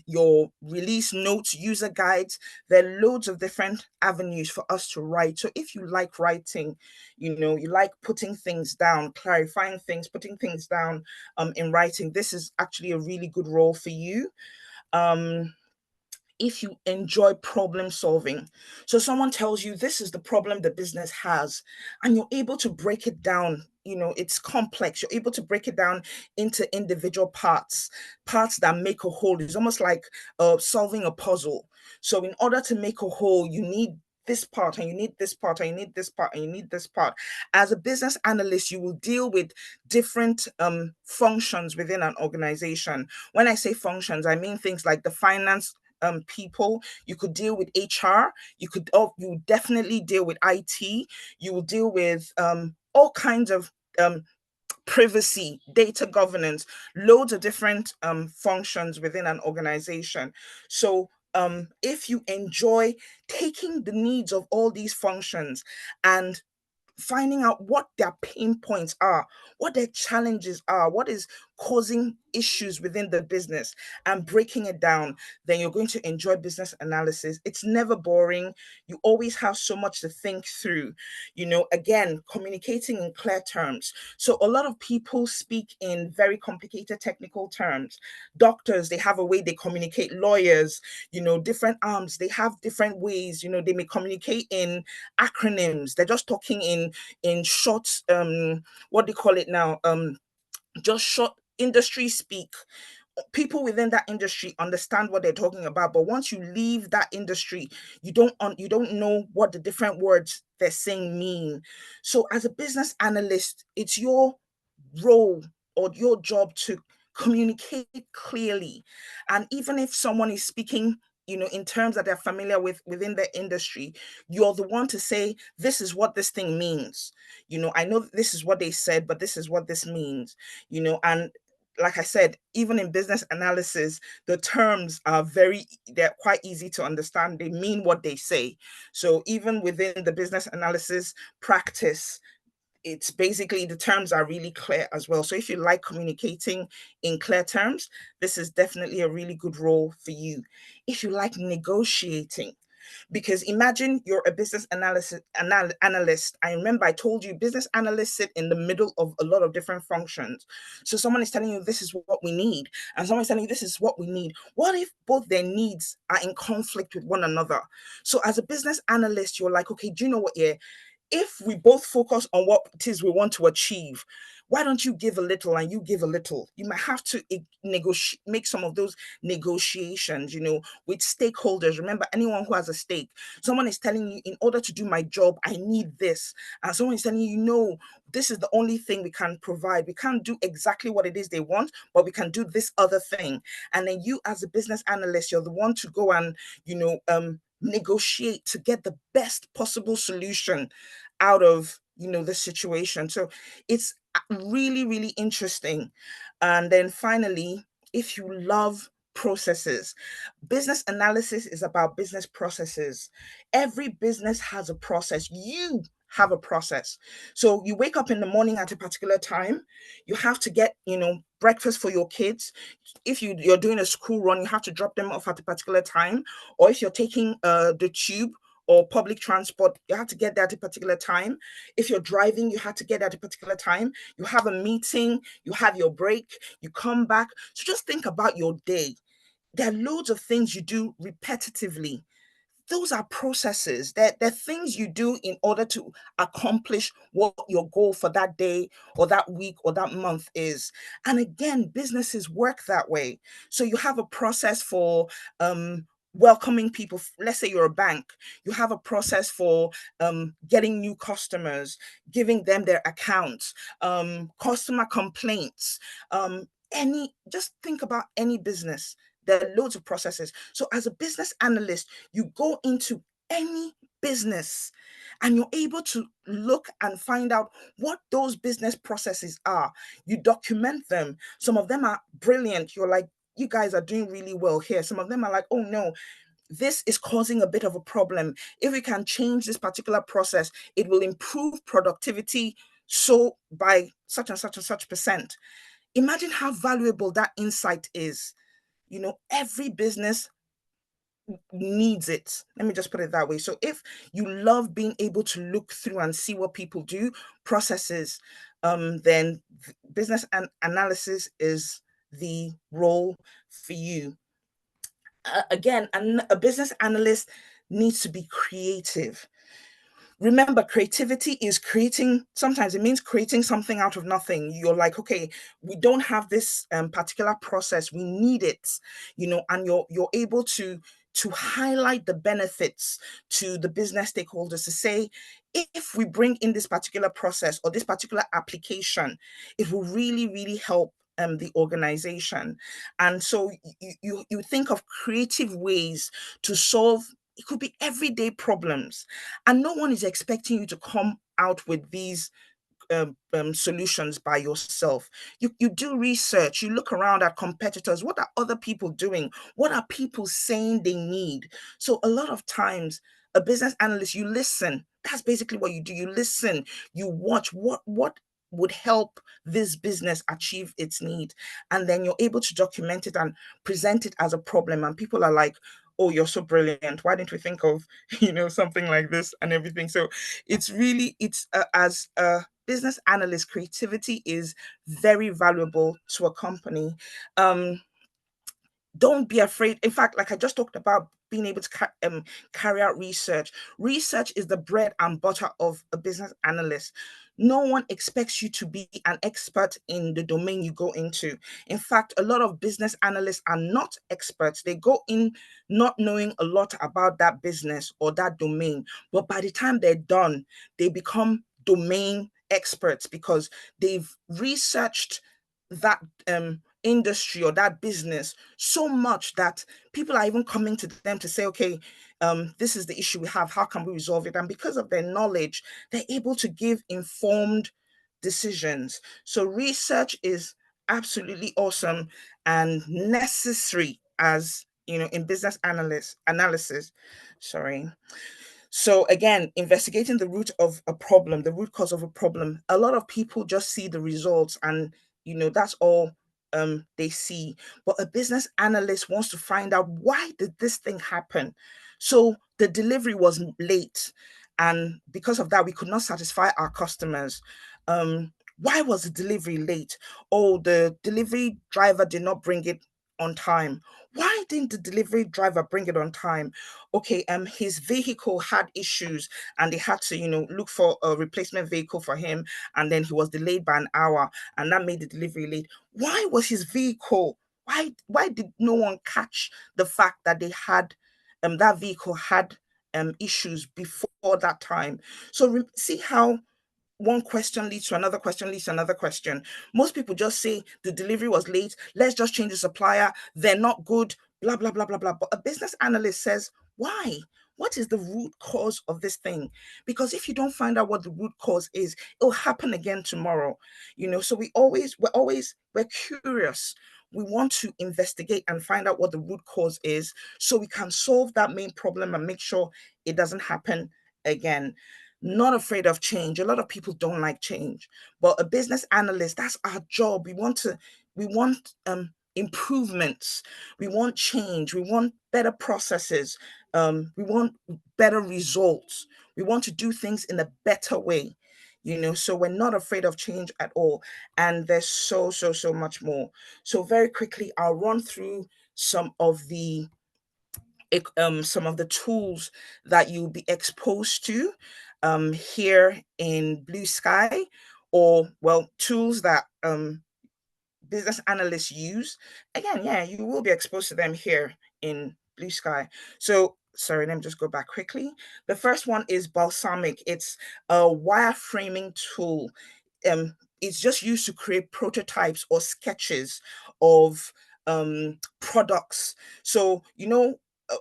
[SPEAKER 3] your release notes, user guides. There are loads of different avenues for us to write. So if you like writing, you like putting things down, clarifying things, putting things down in writing, this is actually a really good role for you. If you enjoy problem solving. So someone tells you this is the problem the business has, and you're able to break it down. It's complex. You're able to break it down into individual parts that make a whole. It's almost like solving a puzzle. So in order to make a whole, you need this part, and you need this part, and you need this part, and you need this part. As a business analyst, you will deal with different functions within an organization. When I say functions, I mean things like the finance people. You could deal with HR. You definitely deal with IT. You will deal with all kinds of privacy, data governance, loads of different functions within an organization. So if you enjoy taking the needs of all these functions and finding out what their pain points are, what their challenges are, what is causing issues within the business, and breaking it down, then you're going to enjoy business analysis. It's never boring. You always have so much to think through. Again, communicating in clear terms. So a lot of people speak in very complicated technical terms. Doctors, they have a way they communicate. Lawyers, different arms, they have different ways. They may communicate in acronyms. They're just talking in short, what do you call it now, just short industry speak. People within that industry understand what they're talking about, but once you leave that industry, you don't know what the different words they're saying mean. So as a business analyst, it's your role or your job to communicate clearly. And even if someone is speaking in terms that they're familiar with within the industry, you're the one to say, this is what this thing means. I know this is what they said, but this is what this means. And like I said, even in business analysis, the terms they're quite easy to understand. They mean what they say. So even within the business analysis practice, it's basically the terms are really clear as well. So if you like communicating in clear terms, this is definitely a really good role for you. If you like negotiating, because imagine you're a business analyst. I remember I told you business analysts sit in the middle of a lot of different functions. So someone is telling you this is what we need, and someone is telling you this is what we need. What if both their needs are in conflict with one another? So as a business analyst, you're like, okay, do you know what? Yeah, if we both focus on what it is we want to achieve, why don't you give a little and you give a little? You might have to negotiate, make some of those negotiations, with stakeholders. Remember, anyone who has a stake, someone is telling you, in order to do my job, I need this. And someone is telling you, this is the only thing we can provide. We can't do exactly what it is they want, but we can do this other thing. And then you, as a business analyst, you're the one to go and, negotiate to get the best possible solution out of the situation. So it's really, really interesting. And then finally, if you love processes, business analysis is about business processes. Every business has a process. You have a process. So you wake up in the morning at a particular time. You have to get breakfast for your kids. If you're doing a school run, you have to drop them off at a particular time. Or if you're taking the tube or public transport, you have to get there at a particular time. If you're driving, you have to get there at a particular time. You have a meeting, you have your break, you come back. So just think about your day. There are loads of things you do repetitively. Those are processes. They're things you do in order to accomplish what your goal for that day or that week or that month is. And again, businesses work that way. So you have a process for welcoming people. Let's say you're a bank. You have a process for getting new customers, giving them their accounts, customer complaints, just think about any business. There are loads of processes. So as a business analyst, you go into any business and you're able to look and find out what those business processes are. You document them. Some of them are brilliant. You're like, you guys are doing really well here. Some of them are like, oh no, this is causing a bit of a problem. If we can change this particular process, it will improve productivity. So by such and such and such percent. Imagine how valuable that insight is. Every business needs it. Let me just put it that way. So if you love being able to look through and see what people do, processes, then business analysis is the role for you. Again, a business analyst needs to be creative. Remember, creativity is creating, sometimes it means creating something out of nothing. You're like, okay, we don't have this particular process, we need it, and you're able to highlight the benefits to the business stakeholders, to say, if we bring in this particular process or this particular application, it will really, really help the organization. And so you think of creative ways to solve. It could be everyday problems, and no one is expecting you to come out with these solutions by yourself. You do research, you look around at competitors. What are other people doing? What are people saying they need? So a lot of times, a business analyst, you listen. That's basically what you do. You listen, you watch what would help this business achieve its need. And then you're able to document it and present it as a problem. And people are like, oh, you're so brilliant. Why didn't we think of, something like this and everything? So it's as a business analyst, creativity is very valuable to a company. Um, don't be afraid. In fact, like I just talked about, being able to carry out research. Research is the bread and butter of a business analyst. No one expects you to be an expert in the domain you go into. In fact, a lot of business analysts are not experts. They go in not knowing a lot about that business or that domain. But by the time they're done, they become domain experts because they've researched that industry or that business so much that people are even coming to them to say, okay, this is the issue we have, how can we resolve it? And because of their knowledge, they're able to give informed decisions. So research is absolutely awesome and necessary, as in business analysis. Sorry. So again, investigating the root of a problem, the root cause of a problem. A lot of people just see the results and that's all they see. But a business analyst wants to find out, why did this thing happen? So the delivery was late, and because of that, we could not satisfy our customers. Why was the delivery late? Oh, the delivery driver did not bring it on time. Why didn't the delivery driver bring it on time? Okay, his vehicle had issues and they had to, look for a replacement vehicle for him, and then he was delayed by an hour, and that made the delivery late. Why was his vehicle? Why did no one catch the fact that they had that vehicle had issues before that time? So see how one question leads to another question leads to another question. Most people just say the delivery was late. Let's just change the supplier. They're not good, blah, blah, blah, blah, blah. But a business analyst says, why? What is the root cause of this thing? Because if you don't find out what the root cause is, it'll happen again tomorrow. So we're curious. We want to investigate and find out what the root cause is so we can solve that main problem and make sure it doesn't happen again. Not afraid of change. A lot of people don't like change, but a business analyst, that's our job. We want improvements. We want change. We want better processes. We want better results. We want to do things in a better way. So we're not afraid of change at all. And there's so much more. So very quickly, I'll run through some of the tools that you'll be exposed to here in Blue Sky, or tools that business analysts use. Again, yeah, you will be exposed to them here in Blue Sky. So sorry, let me just go back quickly. The first one is Balsamic. It's a wireframing tool. It's just used to create prototypes or sketches of products. So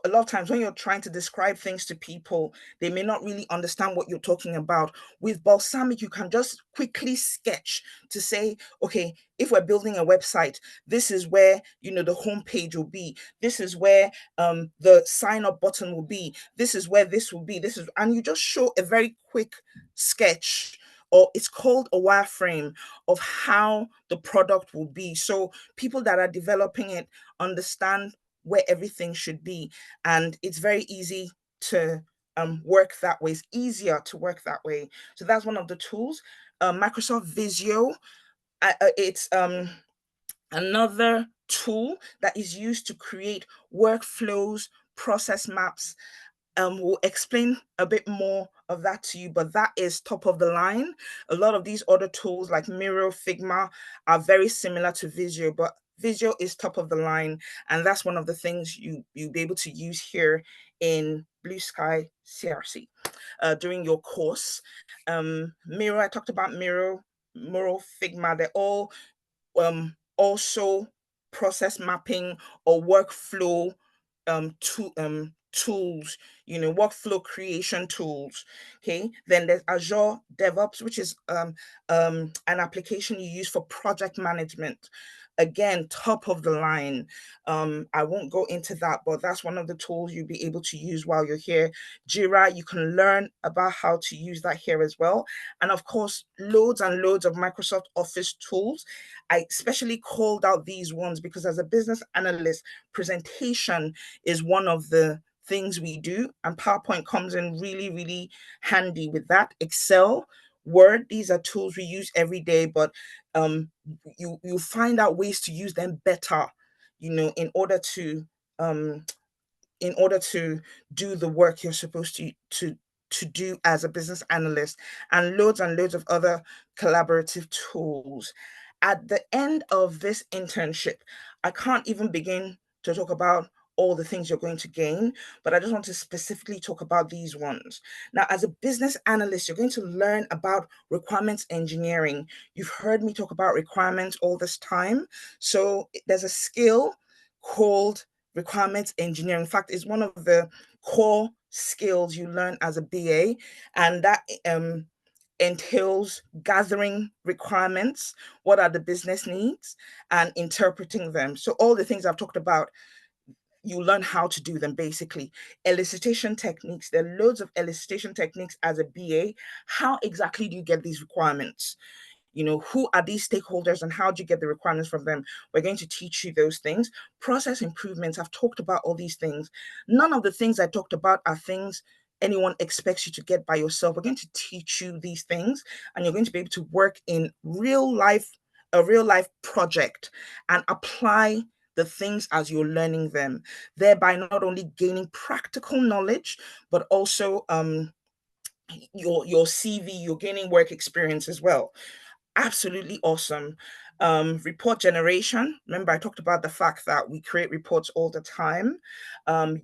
[SPEAKER 3] a lot of times when you're trying to describe things to people, they may not really understand what you're talking about. With Balsamic, you can just quickly sketch to say, okay, if we're building a website, this is where the homepage will be. This is where the sign up button will be. This is where this will be. And you just show a very quick sketch, or it's called a wireframe, of how the product will be. So people that are developing it understand where everything should be. And it's very easy to work that way. It's easier to work that way. So that's one of the tools. Microsoft Visio, it's another tool that is used to create workflows, process maps. We'll explain a bit more of that to you, but that is top of the line. A lot of these other tools like Miro, Figma are very similar to Visio, but Visio is top of the line, and that's one of the things you'll be able to use here in Blue Sky CRC during your course. Miro, I talked about Miro, Figma, they're all also process mapping or workflow tools, workflow creation tools. Okay, then there's Azure DevOps, which is an application you use for project management. Again, top of the line. I won't go into that, but that's one of the tools you'll be able to use while you're here. Jira, you can learn about how to use that here as well. And of course, loads and loads of Microsoft Office tools. I especially called out these ones because as a business analyst, presentation is one of the things we do, and PowerPoint comes in really, really handy with that. Excel, Word, these are tools we use every day, but you find out ways to use them better, in order to um, do the work you're supposed to do as a business analyst, and loads of other collaborative tools. At the end of this internship, I can't even begin to talk about all the things you're going to gain, but I just want to specifically talk about these ones. Now, as a business analyst, you're going to learn about requirements engineering. You've heard me talk about requirements all this time. So there's a skill called requirements engineering. In fact, it's one of the core skills you learn as a BA, and that entails gathering requirements, what are the business needs, and interpreting them. So all the things I've talked about, you learn how to do them basically. Elicitation techniques, there are loads of elicitation techniques as a BA. How exactly do you get these requirements? Who are these stakeholders and how do you get the requirements from them? We're going to teach you those things. Process improvements, I've talked about all these things. None of the things I talked about are things anyone expects you to get by yourself. We're going to teach you these things, and you're going to be able to work in a real life project and apply the things as you're learning them, thereby not only gaining practical knowledge, but also your CV, you're gaining work experience as well. Absolutely awesome. Report generation. Remember, I talked about the fact that we create reports all the time.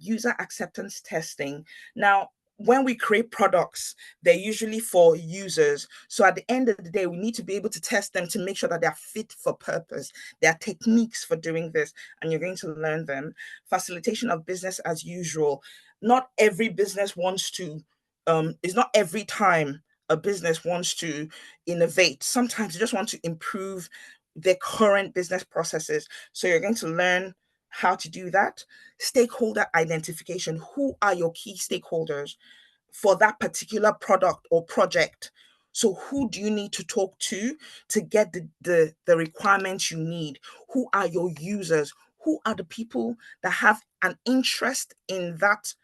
[SPEAKER 3] User acceptance testing. Now, when we create products, they're usually for users. So at the end of the day, we need to be able to test them to make sure that they're fit for purpose. There are techniques for doing this, and you're going to learn them. Facilitation of business as usual. Not every business wants to, it's not every time a business wants to innovate. Sometimes you just want to improve their current business processes. So you're going to learn how to do that. Stakeholder identification. Who are your key stakeholders for that particular product or project? So who do you need to talk to get the requirements you need? Who are your users? Who are the people that have an interest in that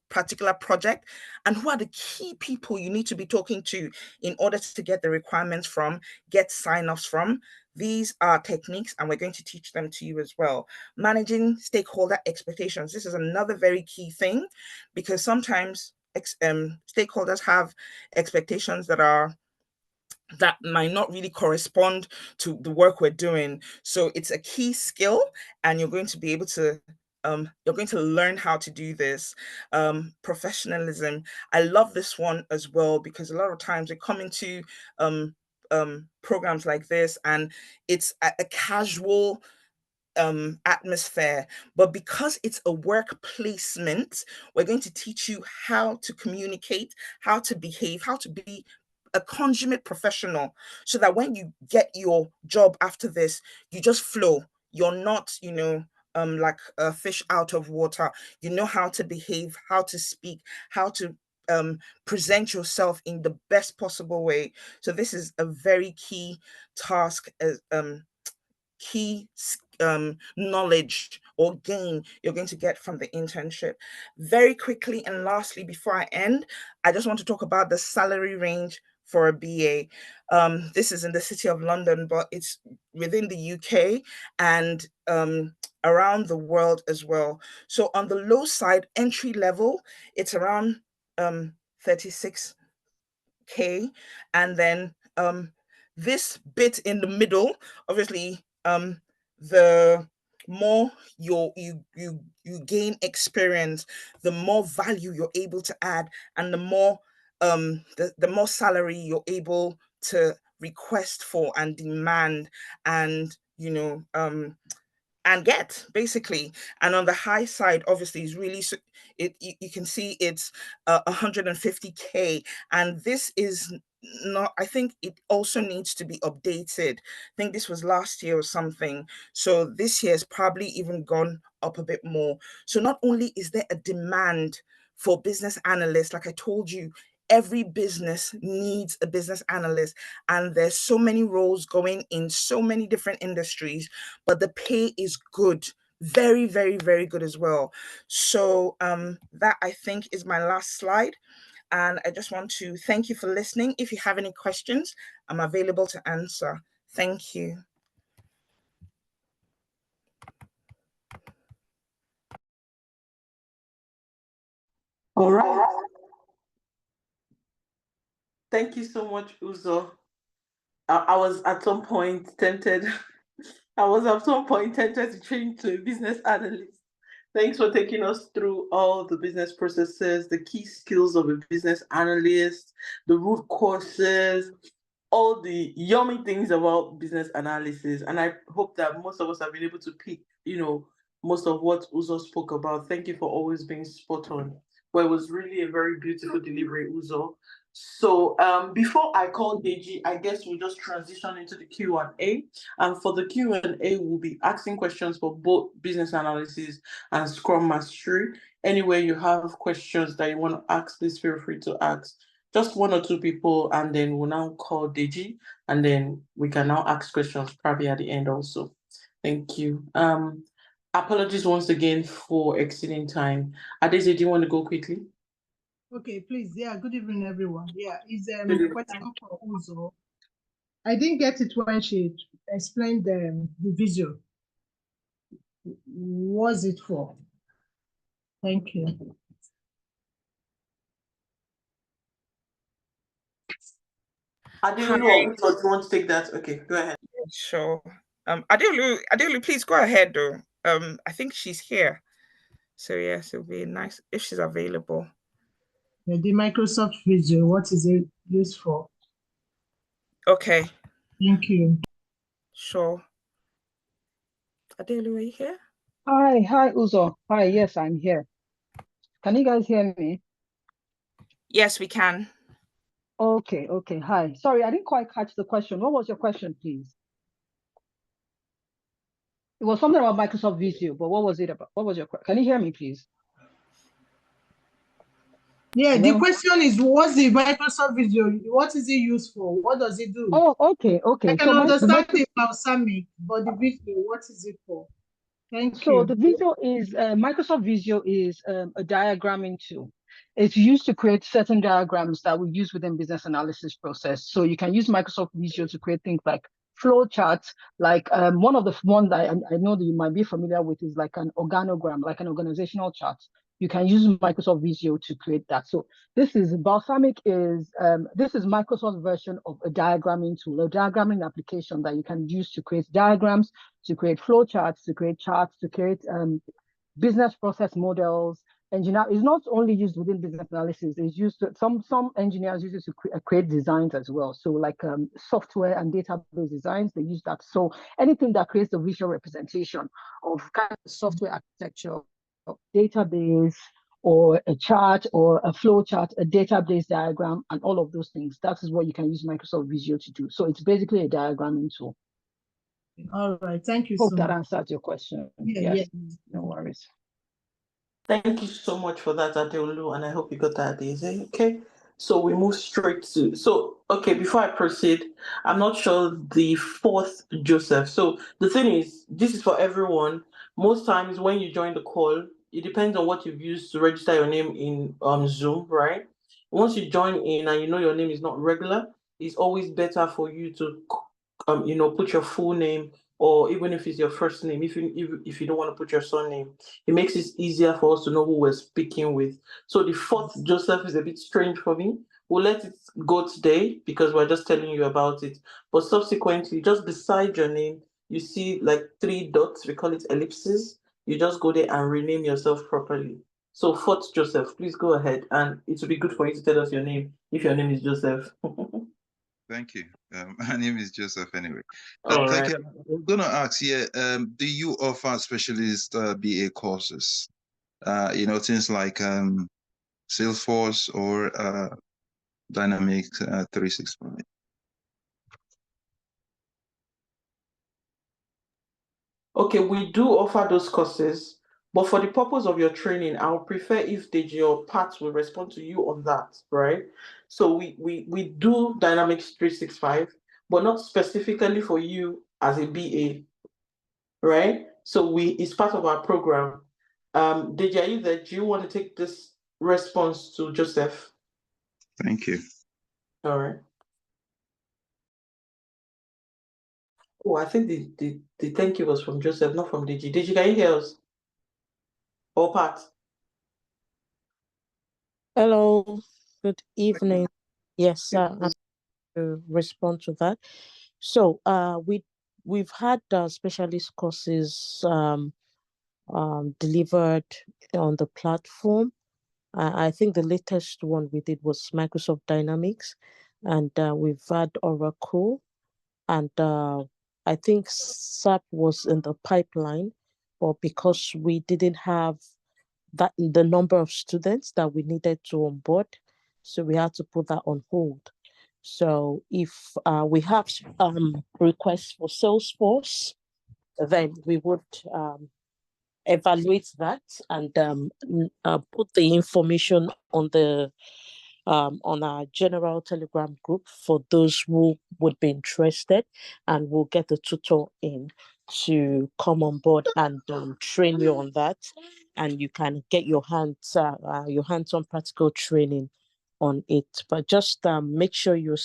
[SPEAKER 3] particular project, and who are the key people you need to be talking to in order to get the requirements from, get sign-offs from? These are techniques, and we're going to teach them to you as well. Managing stakeholder expectations. This is another very key thing, because sometimes stakeholders have expectations that might not really correspond to the work we're doing. So it's a key skill, and you're going to be able to you're going to learn how to do this. Professionalism. I love this one as well, because a lot of times we come into programs like this, and it's a casual atmosphere, but because it's a work placement, we're going to teach you how to communicate, how to behave, how to be a consummate professional, so that when you get your job after this, you just flow. You're not, like a fish out of water. You know how to behave, how to speak, how to present yourself in the best possible way. So this is a very key task, as key knowledge or gain you're going to get from the internship. Very quickly and lastly, before I end, I just want to talk about the salary range for a BA. This is in the City of London, but it's within the UK and around the world as well. So on the low side, entry level, it's around 36K, and then this bit in the middle, obviously, the more you gain experience, the more value you're able to add, and the more salary you're able to request for and demand, and and get basically. And on the high side, obviously, is really you can see it's 150K, and this is not, I think it also needs to be updated. I think this was last year or something, so this year has probably even gone up a bit more. So not only is there a demand for business analysts, like I told you, every business needs a business analyst, and there's so many roles going in so many different industries, but the pay is good, very, very, very good as well. So that, I think, is my last slide. And I just want to thank you for listening. If you have any questions, I'm available to answer. Thank you.
[SPEAKER 2] All right. Thank you so much, Uzo. I was at some point tempted. I was at some point tempted to change to a business analyst. Thanks for taking us through all the business processes, the key skills of a business analyst, the root causes, all the yummy things about business analysis. And I hope that most of us have been able to pick, most of what Uzo spoke about. Thank you for always being spot on. Well, it was really a very beautiful delivery, Uzo. So before I call Deji, I guess we'll just transition into the Q&A. And for the Q&A, we'll be asking questions for both business analysis and Scrum Mastery. Anywhere you have questions that you want to ask, please feel free to ask. Just one or two people, and then we'll now call Deji, and then we can now ask questions probably at the end also. Thank you. Apologies once again for exceeding time. Adeze, do you want to go quickly?
[SPEAKER 4] Okay, please. Yeah, good evening, everyone. Yeah, it's a
[SPEAKER 2] Good evening.
[SPEAKER 4] question for Uzo. I didn't get it when she explained the visual. What's it for? Thank you.
[SPEAKER 2] Adelu or Uzo, do you want to take that? Okay, go ahead.
[SPEAKER 3] Sure. Adelu, please go ahead though. I think she's here. So yes, it'll be nice if she's available.
[SPEAKER 4] The Microsoft Visual, what is it used for?
[SPEAKER 3] Okay.
[SPEAKER 4] Thank you.
[SPEAKER 3] Sure. Adelu, are you here?
[SPEAKER 5] Hi, Uzo. Hi, yes, I'm here. Can you guys hear me?
[SPEAKER 3] Yes, we can.
[SPEAKER 5] Okay, hi. Sorry, I didn't quite catch the question. What was your question, please? It was something about Microsoft Visio, but what was it about? What was your question? Can you hear me, please?
[SPEAKER 4] Yeah,
[SPEAKER 5] Hello?
[SPEAKER 4] the question is, what's the Microsoft Visual? What is it used for? What does it do?
[SPEAKER 5] Oh, okay.
[SPEAKER 4] I can understand the balsamic, but the Visual, what is it for? Thank you.
[SPEAKER 5] So the Visio is, Microsoft Visio is a diagramming tool. It's used to create certain diagrams that we use within business analysis process. So you can use Microsoft Visio to create things like flow charts, like one of the one that I know that you might be familiar with is like an organogram, like an organizational chart. You can use Microsoft Visio to create that. So this is Balsamic is this is Microsoft's version of a diagramming tool, a diagramming application that you can use to create diagrams, to create flow charts, to create business process models. Engineer is not only used within business analysis; it's used to, some engineers use it to create designs as well. So like software and database designs, they use that. So anything that creates a visual representation of kind of software architecture, database, or a chart, or a flow chart, a database diagram, and all of those things. That is what you can use Microsoft Visio to do. So it's basically a diagramming tool.
[SPEAKER 4] All right, thank you.
[SPEAKER 5] Hope that answers your question. Yes, no worries.
[SPEAKER 2] Thank you so much for that, Adeolu, and I hope you got that, Adeze. Okay, so we move straight to, okay, before I proceed, I'm not sure the fourth Joseph. So the thing is, this is for everyone. Most times when you join the call, it depends on what you've used to register your name in Zoom, right? Once you join in and you know your name is not regular, it's always better for you to put your full name, or even if it's your first name, if you don't want to put your surname, it makes it easier for us to know who we're speaking with. So the fourth Joseph is a bit strange for me. We'll let it go today because we're just telling you about it. But subsequently, just beside your name, you see like 3 dots, we call it ellipses. You just go there and rename yourself properly. So fourth Joseph, please go ahead, and it will be good for you to tell us your name if your name is Joseph.
[SPEAKER 6] Thank you. My name is Joseph anyway.
[SPEAKER 2] All
[SPEAKER 6] Thank
[SPEAKER 2] right.
[SPEAKER 6] you. I'm gonna ask, yeah, do you offer specialist BA courses? Things like Salesforce or Dynamics 365?
[SPEAKER 2] Okay, we do offer those courses, but for the purpose of your training, I would prefer if your Pat will respond to you on that, right? So we do Dynamics 365, but not specifically for you as a BA, right? So it's part of our program. Deji, are you there? Do you want to take this response to Joseph?
[SPEAKER 6] Thank you.
[SPEAKER 2] All right. Oh, I think the thank you was from Joseph, not from Deji. Deji, can you hear us? Or Pat?
[SPEAKER 7] Hello, good evening. Yes, I'm to respond to that. So, we've had specialist courses delivered on the platform. I think the latest one we did was Microsoft Dynamics, and we've had Oracle, and I think SAP was in the pipeline, but because we didn't have the number of students that we needed to onboard, so we had to put that on hold. So if we have requests for Salesforce, then we would evaluate that and put the information on our general Telegram group for those who would be interested, and we'll get the tutor in to come on board and train you on that, and you can get your hands-on practical training on it. But just make sure you're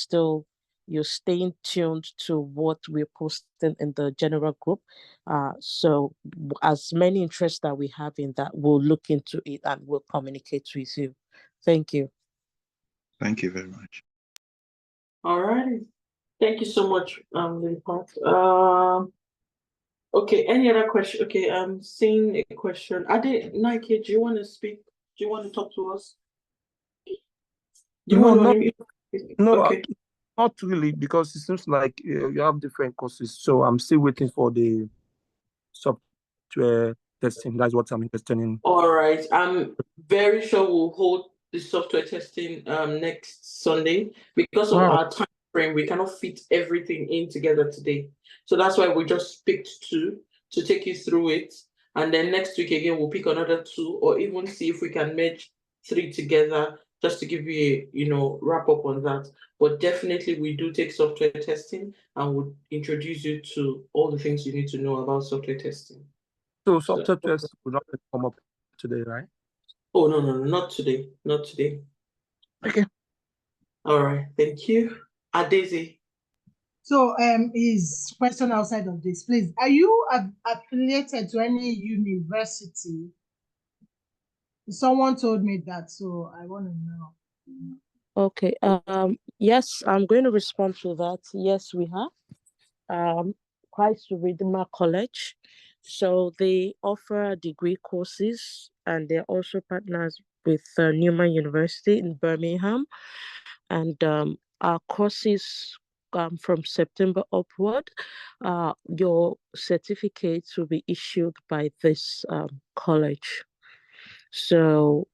[SPEAKER 7] staying tuned to what we're posting in the general group. So as many interests that we have in that, we'll look into it and we'll communicate with you. Thank you.
[SPEAKER 6] Thank you very much.
[SPEAKER 2] All right. Thank you so much, Lady Pat. Okay, any other question? Okay, I'm seeing a question. Nike, do you want to speak? Do you want to talk to us?
[SPEAKER 8] No,
[SPEAKER 2] Okay.
[SPEAKER 8] not really, because it seems like you have different courses. So I'm still waiting for the software testing. That's what I'm interested in.
[SPEAKER 2] All right. I'm very sure we'll hold the software testing next Sunday because of our time frame. We cannot fit everything in together today. So that's why we just picked two to take you through it. And then next week again, we'll pick another two, or even see if we can merge three together just to give you a wrap up on that. But definitely we do take software testing and we'll introduce you to all the things you need to know about software testing.
[SPEAKER 8] So software tests will not come up today, right?
[SPEAKER 2] Oh, no, not today. Not today.
[SPEAKER 8] Okay.
[SPEAKER 2] All right. Thank you. Daisy.
[SPEAKER 4] So, is question outside of this, please. Are you affiliated to any university? Someone told me that, so I want to know.
[SPEAKER 7] Okay. Yes, I'm going to respond to that. Yes, we have. Christ Redeemer College. So they offer degree courses, and they're also partners with Newman University in Birmingham. And our courses from September upward, your certificates will be issued by this college. So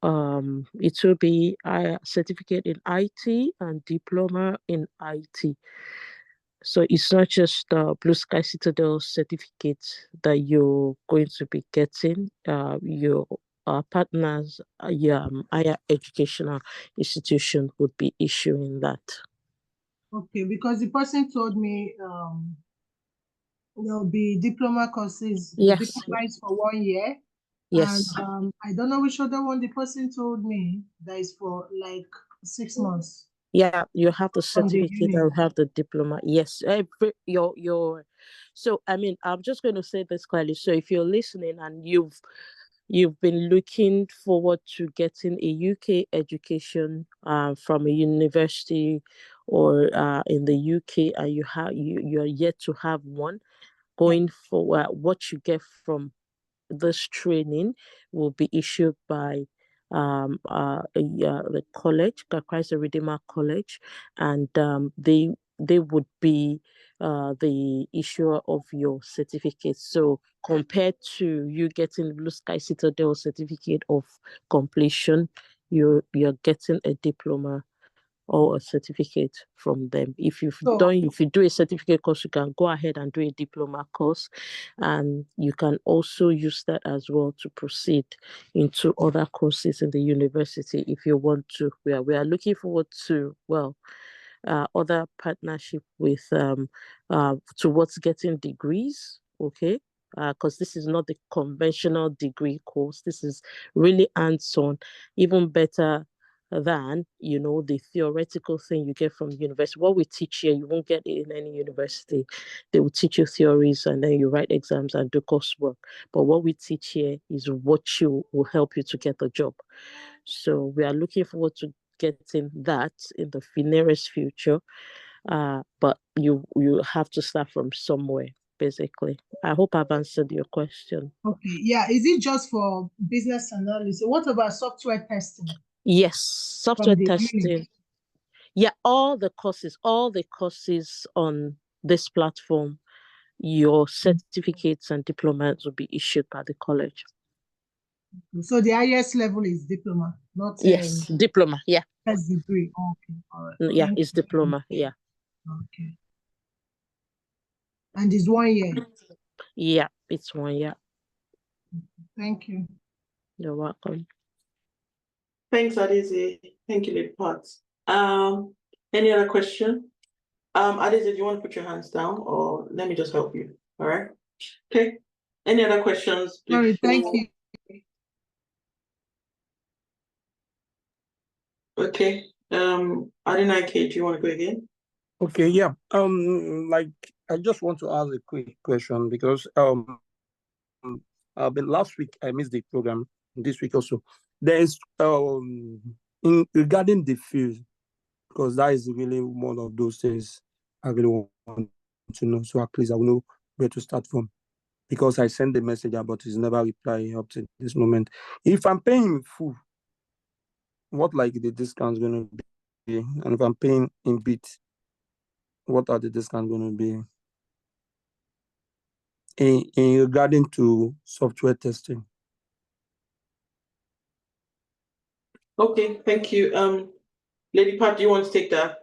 [SPEAKER 7] it will be a certificate in IT and diploma in IT. So it's not just Blue Sky Citadel certificate that you're going to be getting. Your partners, higher educational institution would be issuing that.
[SPEAKER 4] Okay, because the person told me there'll be diploma courses.
[SPEAKER 7] Yes.
[SPEAKER 4] The diploma is for 1 year.
[SPEAKER 7] Yes.
[SPEAKER 4] And I don't know which other one the person told me that is for like 6 months.
[SPEAKER 7] Yeah, you have the certificate and have the diploma. Yes, so I mean, I'm just going to say this clearly. So if you're listening and you've been looking forward to getting a UK education from a university or in the UK, and you're yet to have one, going for what you get from this training will be issued by the college, the Christ the Redeemer College, and they they would be the issuer of your certificate. So compared to you getting Blue Sky Citadel certificate of completion, you're getting a diploma or a certificate from them. If you do a certificate course, you can go ahead and do a diploma course, and you can also use that as well to proceed into other courses in the university if you want to. We are looking forward to other partnership with towards getting degrees, okay? Because this is not the conventional degree course. This is really hands-on, even better than the theoretical thing you get from university. What we teach here, you won't get it in any university. They will teach you theories and then you write exams and do coursework. But what we teach here is what will help you to get a job. So we are looking forward to getting that in the nearest future. But you have to start from somewhere, basically. I hope I've answered your question.
[SPEAKER 4] Okay, yeah. Is it just for business analysis? What about software testing?
[SPEAKER 7] Yes, software testing. Yeah, all the courses on this platform, your certificates and diplomas will be issued by the college.
[SPEAKER 4] So the highest level is diploma, not
[SPEAKER 7] yes, diploma. Yeah.
[SPEAKER 4] First degree. Okay, all right.
[SPEAKER 7] Yeah, it's diploma. Yeah.
[SPEAKER 4] Okay. And it's 1 year.
[SPEAKER 7] Yeah, it's 1 year.
[SPEAKER 4] Thank you.
[SPEAKER 7] You're welcome.
[SPEAKER 2] Thanks, Adeze. Thank you, Lady Pat. Any other question? Adeze, do you want to put your hands down, or let me just help you? All right. Okay. Any other questions?
[SPEAKER 4] Sorry, thank you.
[SPEAKER 2] Okay. Adenike, do you want to go again?
[SPEAKER 8] Okay, yeah. Like I just want to ask a quick question because been last week I missed the program. This week also, there's in regarding the fees, because that is really one of those things I really want to know. So at least I will know where to start from, because I sent the message but he's never replied up to this moment. If I'm paying in full, what like the discount's going to be, and if I'm paying in bit, what are the discounts going to be in regarding to software testing?
[SPEAKER 2] Okay, thank you. Lady Pat, do you want to take that?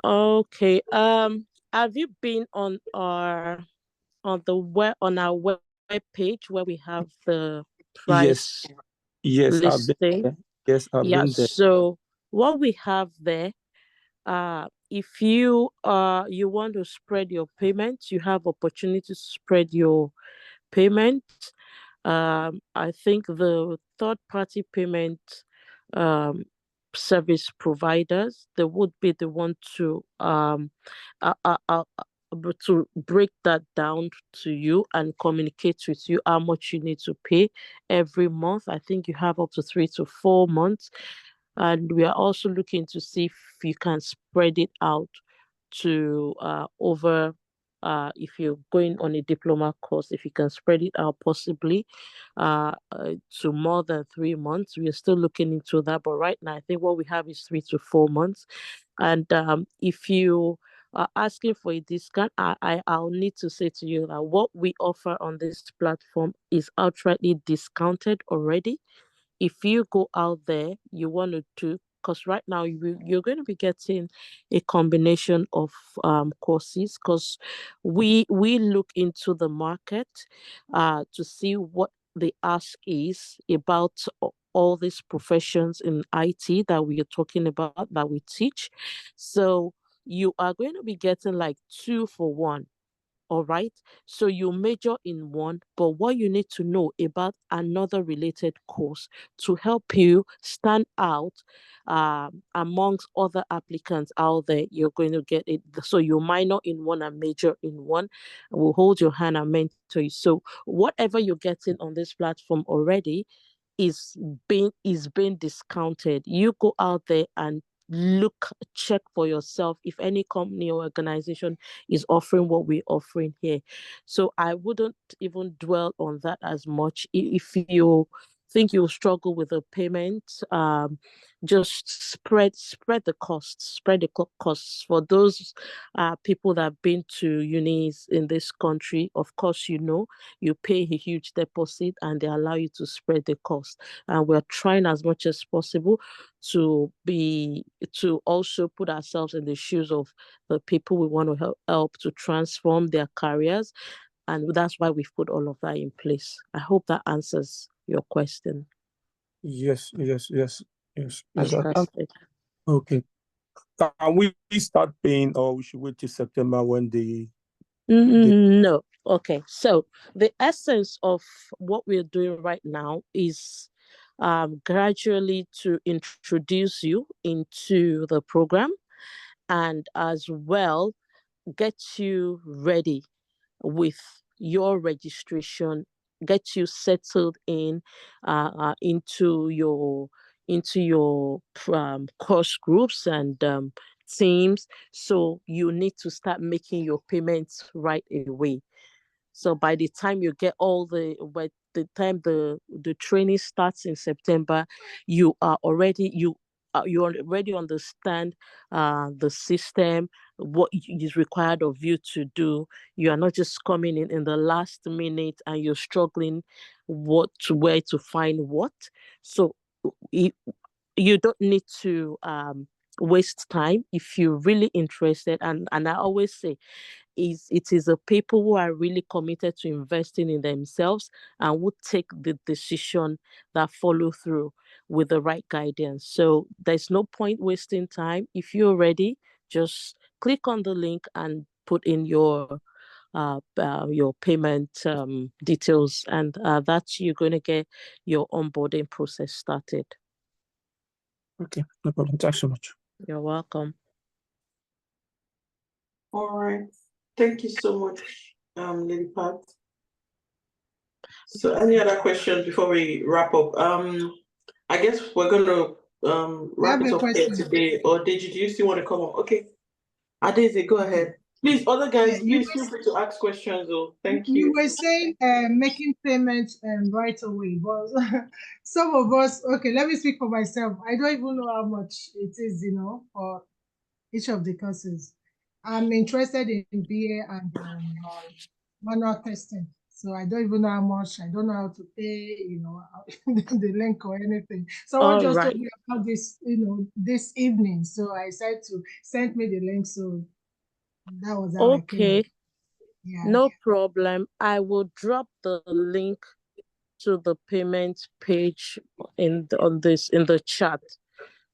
[SPEAKER 7] Okay. Have you been on our web page where we have the price
[SPEAKER 8] Yes,
[SPEAKER 7] listing?
[SPEAKER 8] I've been there.
[SPEAKER 7] So what we have there, if you want to spread your payments, you have opportunity to spread your payment. I think the third-party payment service providers, they would be the one to to break that down to you and communicate with you how much you need to pay every month. I think you have up to 3 to 4 months, and we are also looking to see if you can spread it out to over if you're going on a diploma course, if you can spread it out possibly to more than 3 months. We are still looking into that, but right now I think what we have is 3 to 4 months. And if you are asking for a discount, I'll need to say to you that what we offer on this platform is outrightly discounted already. If you go out there, you want to do, because right now you're going to be getting a combination of courses, because we look into the market to see what the ask is about all these professions in IT that we are talking about, that we teach. So you are going to be getting like 2 for 1. All right. So you major in one, but what you need to know about another related course to help you stand out amongst other applicants out there, you're going to get it. So you minor in one and major in one. We'll hold your hand and mentor you. So whatever you're getting on this platform already is being discounted. You go out there and check for yourself if any company or organization is offering what we're offering here. So I wouldn't even dwell on that as much. If you think you'll struggle with the payment, just spread the costs, spread the costs for those people that have been to unis in this country. Of course, you pay a huge deposit and they allow you to spread the cost. And we're trying as much as possible to also put ourselves in the shoes of the people we want to help to transform their careers. And that's why we've put all of that in place. I hope that answers your question.
[SPEAKER 8] Yes.
[SPEAKER 7] Fantastic.
[SPEAKER 8] Okay. Can we start paying, or we should wait till September when
[SPEAKER 7] No. Okay. So the essence of what we're doing right now is gradually to introduce you into the program, and as well get you ready with your registration, get you settled into your course groups and teams. So you need to start making your payments right away. So by the time you get by the time the training starts in September, you already understand the system, what is required of you to do. You are not just coming in the last minute and you're struggling where to find what. So you don't need to waste time if you're really interested. And I always say, it is the people who are really committed to investing in themselves and would take the decision that follow through with the right guidance. So there's no point wasting time. If you're ready, just click on the link and put in your payment details, and that's you're going to get your onboarding process started.
[SPEAKER 8] Okay, no problem. Thanks so much.
[SPEAKER 7] You're welcome.
[SPEAKER 2] All right. Thank you so much, Lady Pat. So any other questions before we wrap up? I guess we're gonna wrap it up here today. Or do you still want to come on? Okay. Adeze, go ahead. Please, other guys, please feel free to ask questions though. Thank you.
[SPEAKER 4] You were saying making payments right away, but some of us, okay, let me speak for myself. I don't even know how much it is, for each of the courses. I'm interested in BA and manual testing. So I don't even know how much. I don't know how to pay, the link or anything. Someone just told me about this, this evening. So I said to send me the link. So that was how I came.
[SPEAKER 7] Yeah. No problem. I will drop the link to the payment page in the chat.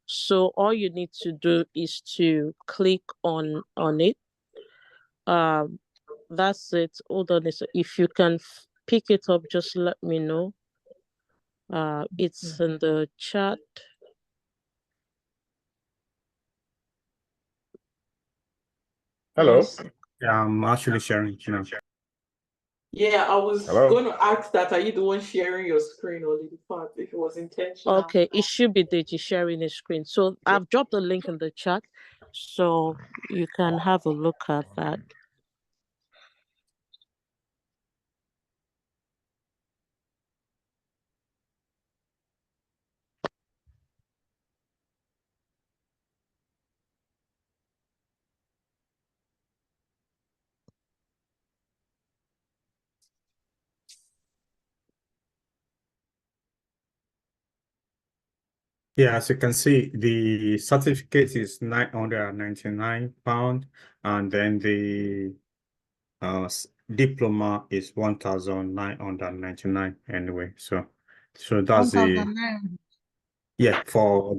[SPEAKER 7] So all you need to do is to click on it. That's it. Hold on. So if you can pick it up, just let me know. It's in the chat.
[SPEAKER 9] Hello.
[SPEAKER 7] Yes.
[SPEAKER 9] Yeah, I'm actually sharing.
[SPEAKER 2] Yeah, I was going to ask that. Are you the one sharing your screen or the part if it was intentional?
[SPEAKER 7] Okay, it should be Deji sharing the screen. So I've dropped the link in the chat, so you can have a look at that.
[SPEAKER 9] Yeah, as you can see, the certificate is £999, and then the diploma is 1,999 anyway. So that's for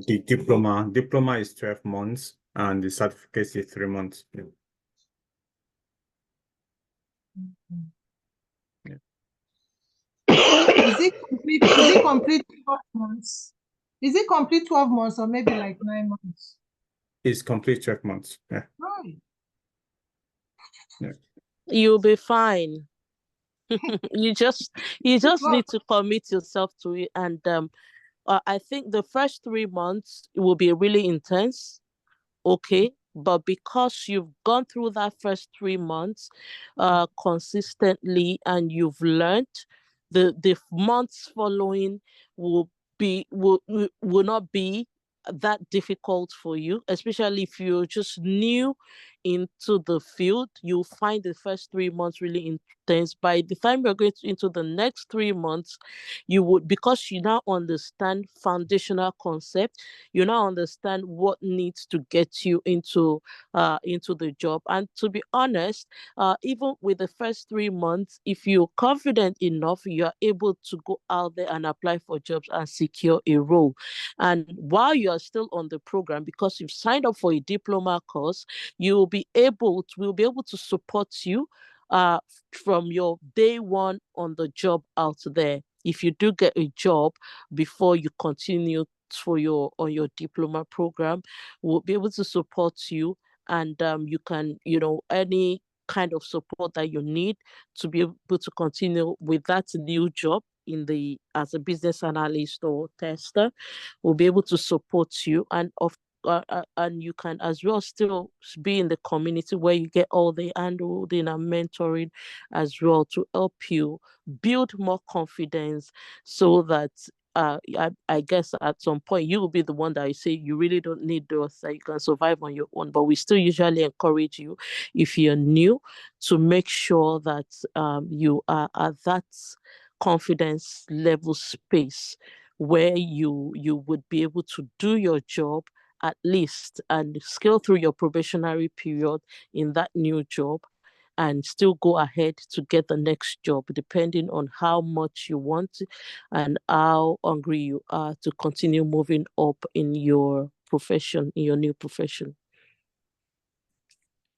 [SPEAKER 9] the diploma. Diploma is 12 months and the certificate is 3 months. Yeah.
[SPEAKER 4] Is it complete 12 months? Is it complete 12 months or maybe like 9 months?
[SPEAKER 9] It's complete 12 months. Yeah.
[SPEAKER 4] Right.
[SPEAKER 9] Yeah.
[SPEAKER 7] You'll be fine. you just need to commit yourself to it, and I think the first 3 months will be really intense. Okay, but because you've gone through that first 3 months consistently and you've learned, the months following will not be that difficult for you, especially if you're just new into the field. You'll find the first 3 months really intense. By the time you're going into the next 3 months, you would, because you now understand foundational concept, you now understand what needs to get you into the job. And to be honest, even with the first 3 months, if you're confident enough, you're able to go out there and apply for jobs and secure a role. And while you are still on the program, because you've signed up for a diploma course, we'll be able to support you from your day one on the job out there. If you do get a job before you continue for on your diploma program, we'll be able to support you, and you can, any kind of support that you need to be able to continue with that new job as a business analyst or tester. We'll be able to support you, and you can as well still be in the community where you get all the handholding and mentoring as well to help you build more confidence, so that I guess at some point you will be the one that you say you really don't need those, that you can survive on your own. But we still usually encourage you, if you're new, to make sure that you are at that confidence level space where you would be able to do your job at least and scale through your probationary period in that new job, and still go ahead to get the next job, depending on how much you want and how hungry you are to continue moving up in your profession, in your new profession.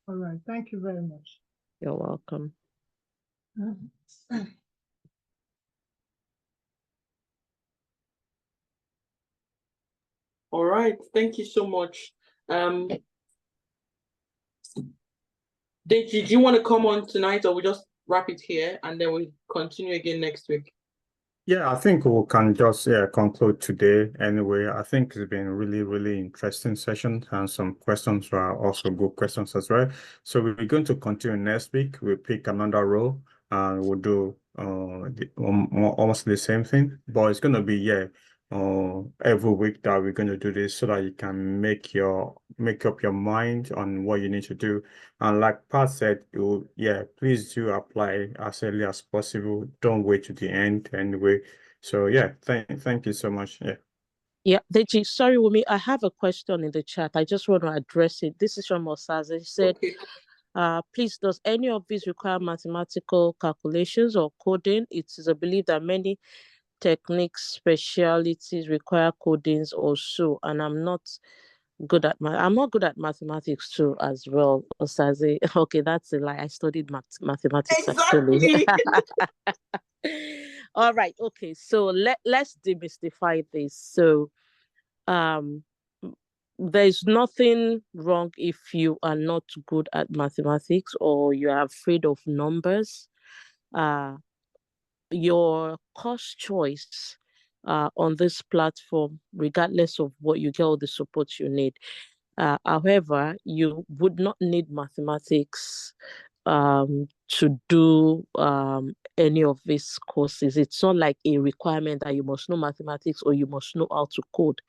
[SPEAKER 4] All right. Thank you very much.
[SPEAKER 7] You're welcome.
[SPEAKER 2] All right. Thank you so much. Deji, do you want to come on tonight, or we just wrap it here and then we continue again next week?
[SPEAKER 9] Yeah, I think we can just conclude today anyway. I think it's been a really, really interesting session, and some questions are also good questions as well. So we're going to continue next week. We'll pick another role and we'll do almost the same thing, but it's going to be every week that we're going to do this, so that you can make up your mind on what you need to do. And like Pat said, please do apply as early as possible. Don't wait to the end anyway. So yeah, thank you so much.
[SPEAKER 7] Yeah, Deji, sorry, Wumi, I have a question in the chat. I just want to address it. This is from Osaze. He said, okay. Please, does any of these require mathematical calculations or coding? It is a belief that many techniques specialities require codings also, and I'm not good at mathematics too as well, Osaze. Okay, that's a lie. I studied mathematics actually. All right, okay, so let's demystify this. So there's nothing wrong if you are not good at mathematics or you're afraid of numbers. Your course choice on this platform, regardless of what you get, all the support you need. However, you would not need mathematics to do any of these courses. It's not like a requirement that you must know mathematics or you must know how to code.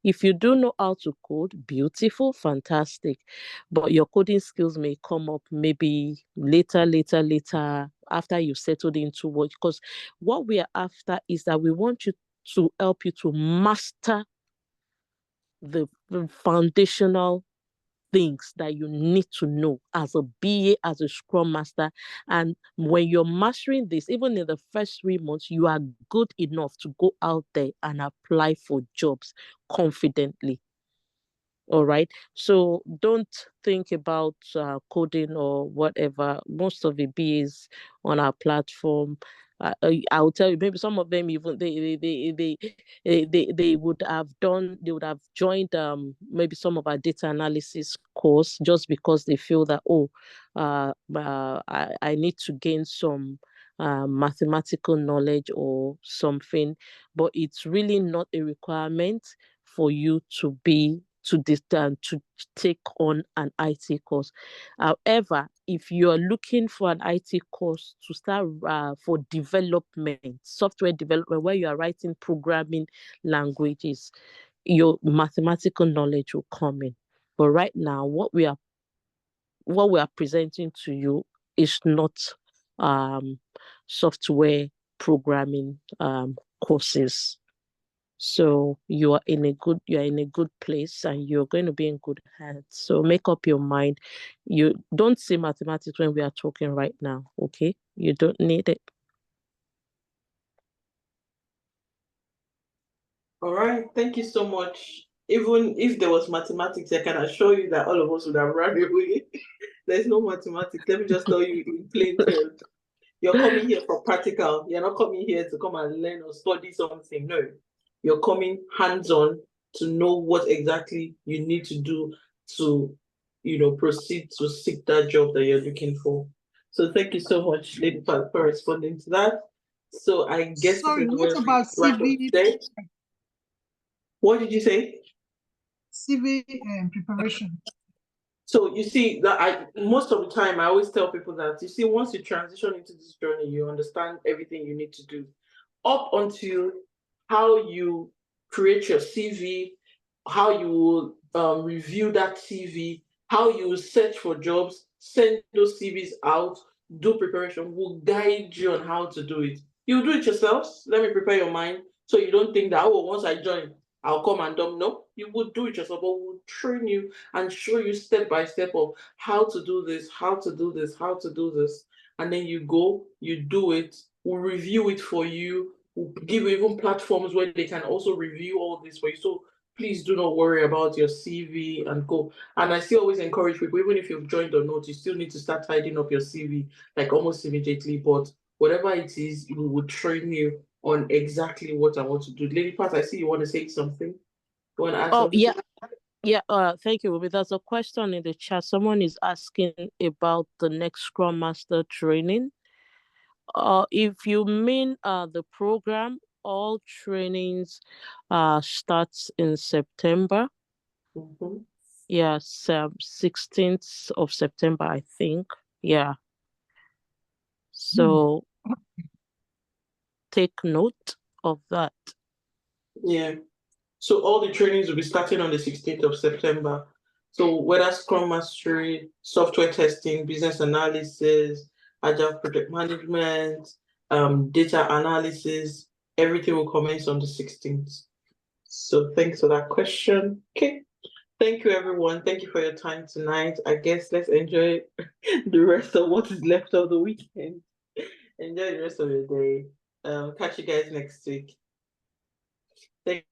[SPEAKER 7] If you do know how to code, beautiful, fantastic. But your coding skills may come up maybe later, after you've settled into what, because what we are after is that we want you to help you to master the foundational things that you need to know as a BA, as a Scrum Master. And when you're mastering this, even in the first 3 months, you are good enough to go out there and apply for jobs confidently. All right. So don't think about coding or whatever. Most of the BAs on our platform, I'll tell you, maybe some of them even they would have joined maybe some of our data analysis course just because they feel that I need to gain some mathematical knowledge or something, but it's really not a requirement for you to be to take on an IT course. However, if you are looking for an IT course to start for development, software development, where you are writing programming languages, your mathematical knowledge will come in. But right now, what we are presenting to you is not software programming courses. So you are in a good place, and you're going to be in good hands. So make up your mind. You don't see mathematics when we are talking right now, okay? You don't need it.
[SPEAKER 2] All right, thank you so much. Even if there was mathematics, I can assure you that all of us would have run away. There's no mathematics. Let me just tell you in plain terms. You're coming here for practical. You're not coming here to come and learn or study something. No, you're coming hands-on to know what exactly you need to do to, proceed to seek that job that you're looking for. So thank you so much, Lady Pat, for responding to that. So I guess this
[SPEAKER 4] Sorry,
[SPEAKER 2] is
[SPEAKER 4] what
[SPEAKER 2] where we
[SPEAKER 4] about
[SPEAKER 2] wrap up
[SPEAKER 4] CV?
[SPEAKER 2] today. What did you say?
[SPEAKER 4] CV preparation.
[SPEAKER 2] So you see that most of the time I always tell people that you see once you transition into this journey, you understand everything you need to do. Up until how you create your CV, how you will review that CV, how you will search for jobs, send those CVs out, do preparation, will guide you on how to do it. You do it yourselves. Let me prepare your mind so you don't think that, oh, once I join, I'll come and dump. No, you would do it yourself, but we'll train you and show you step by step of how to do this, how to do this, how to do this. And then you go, you do it, we'll review it for you, we'll give you even platforms where they can also review all this for you. So please do not worry about your CV and go. And I still always encourage people, even if you've joined or not, you still need to start tidying up your CV like almost immediately. But whatever it is, we will train you on exactly what I want to do. Lady Pat, I see you want to say something. You want to add something?
[SPEAKER 7] Yeah, thank you, Ruby. There's a question in the chat. Someone is asking about the next Scrum Master training. If you mean the program, all trainings starts in September.
[SPEAKER 2] Mm-hmm.
[SPEAKER 7] Yes, 16th of September, I think. Yeah. So take note of that.
[SPEAKER 2] Yeah. So all the trainings will be starting on the 16th of September. So whether Scrum Mastery, software testing, business analysis, agile project management, data analysis, everything will commence on the 16th. So thanks for that question. Okay. Thank you, everyone. Thank you for your time tonight. I guess let's enjoy the rest of what is left of the weekend. Enjoy the rest of your day. Catch you guys next week. Thank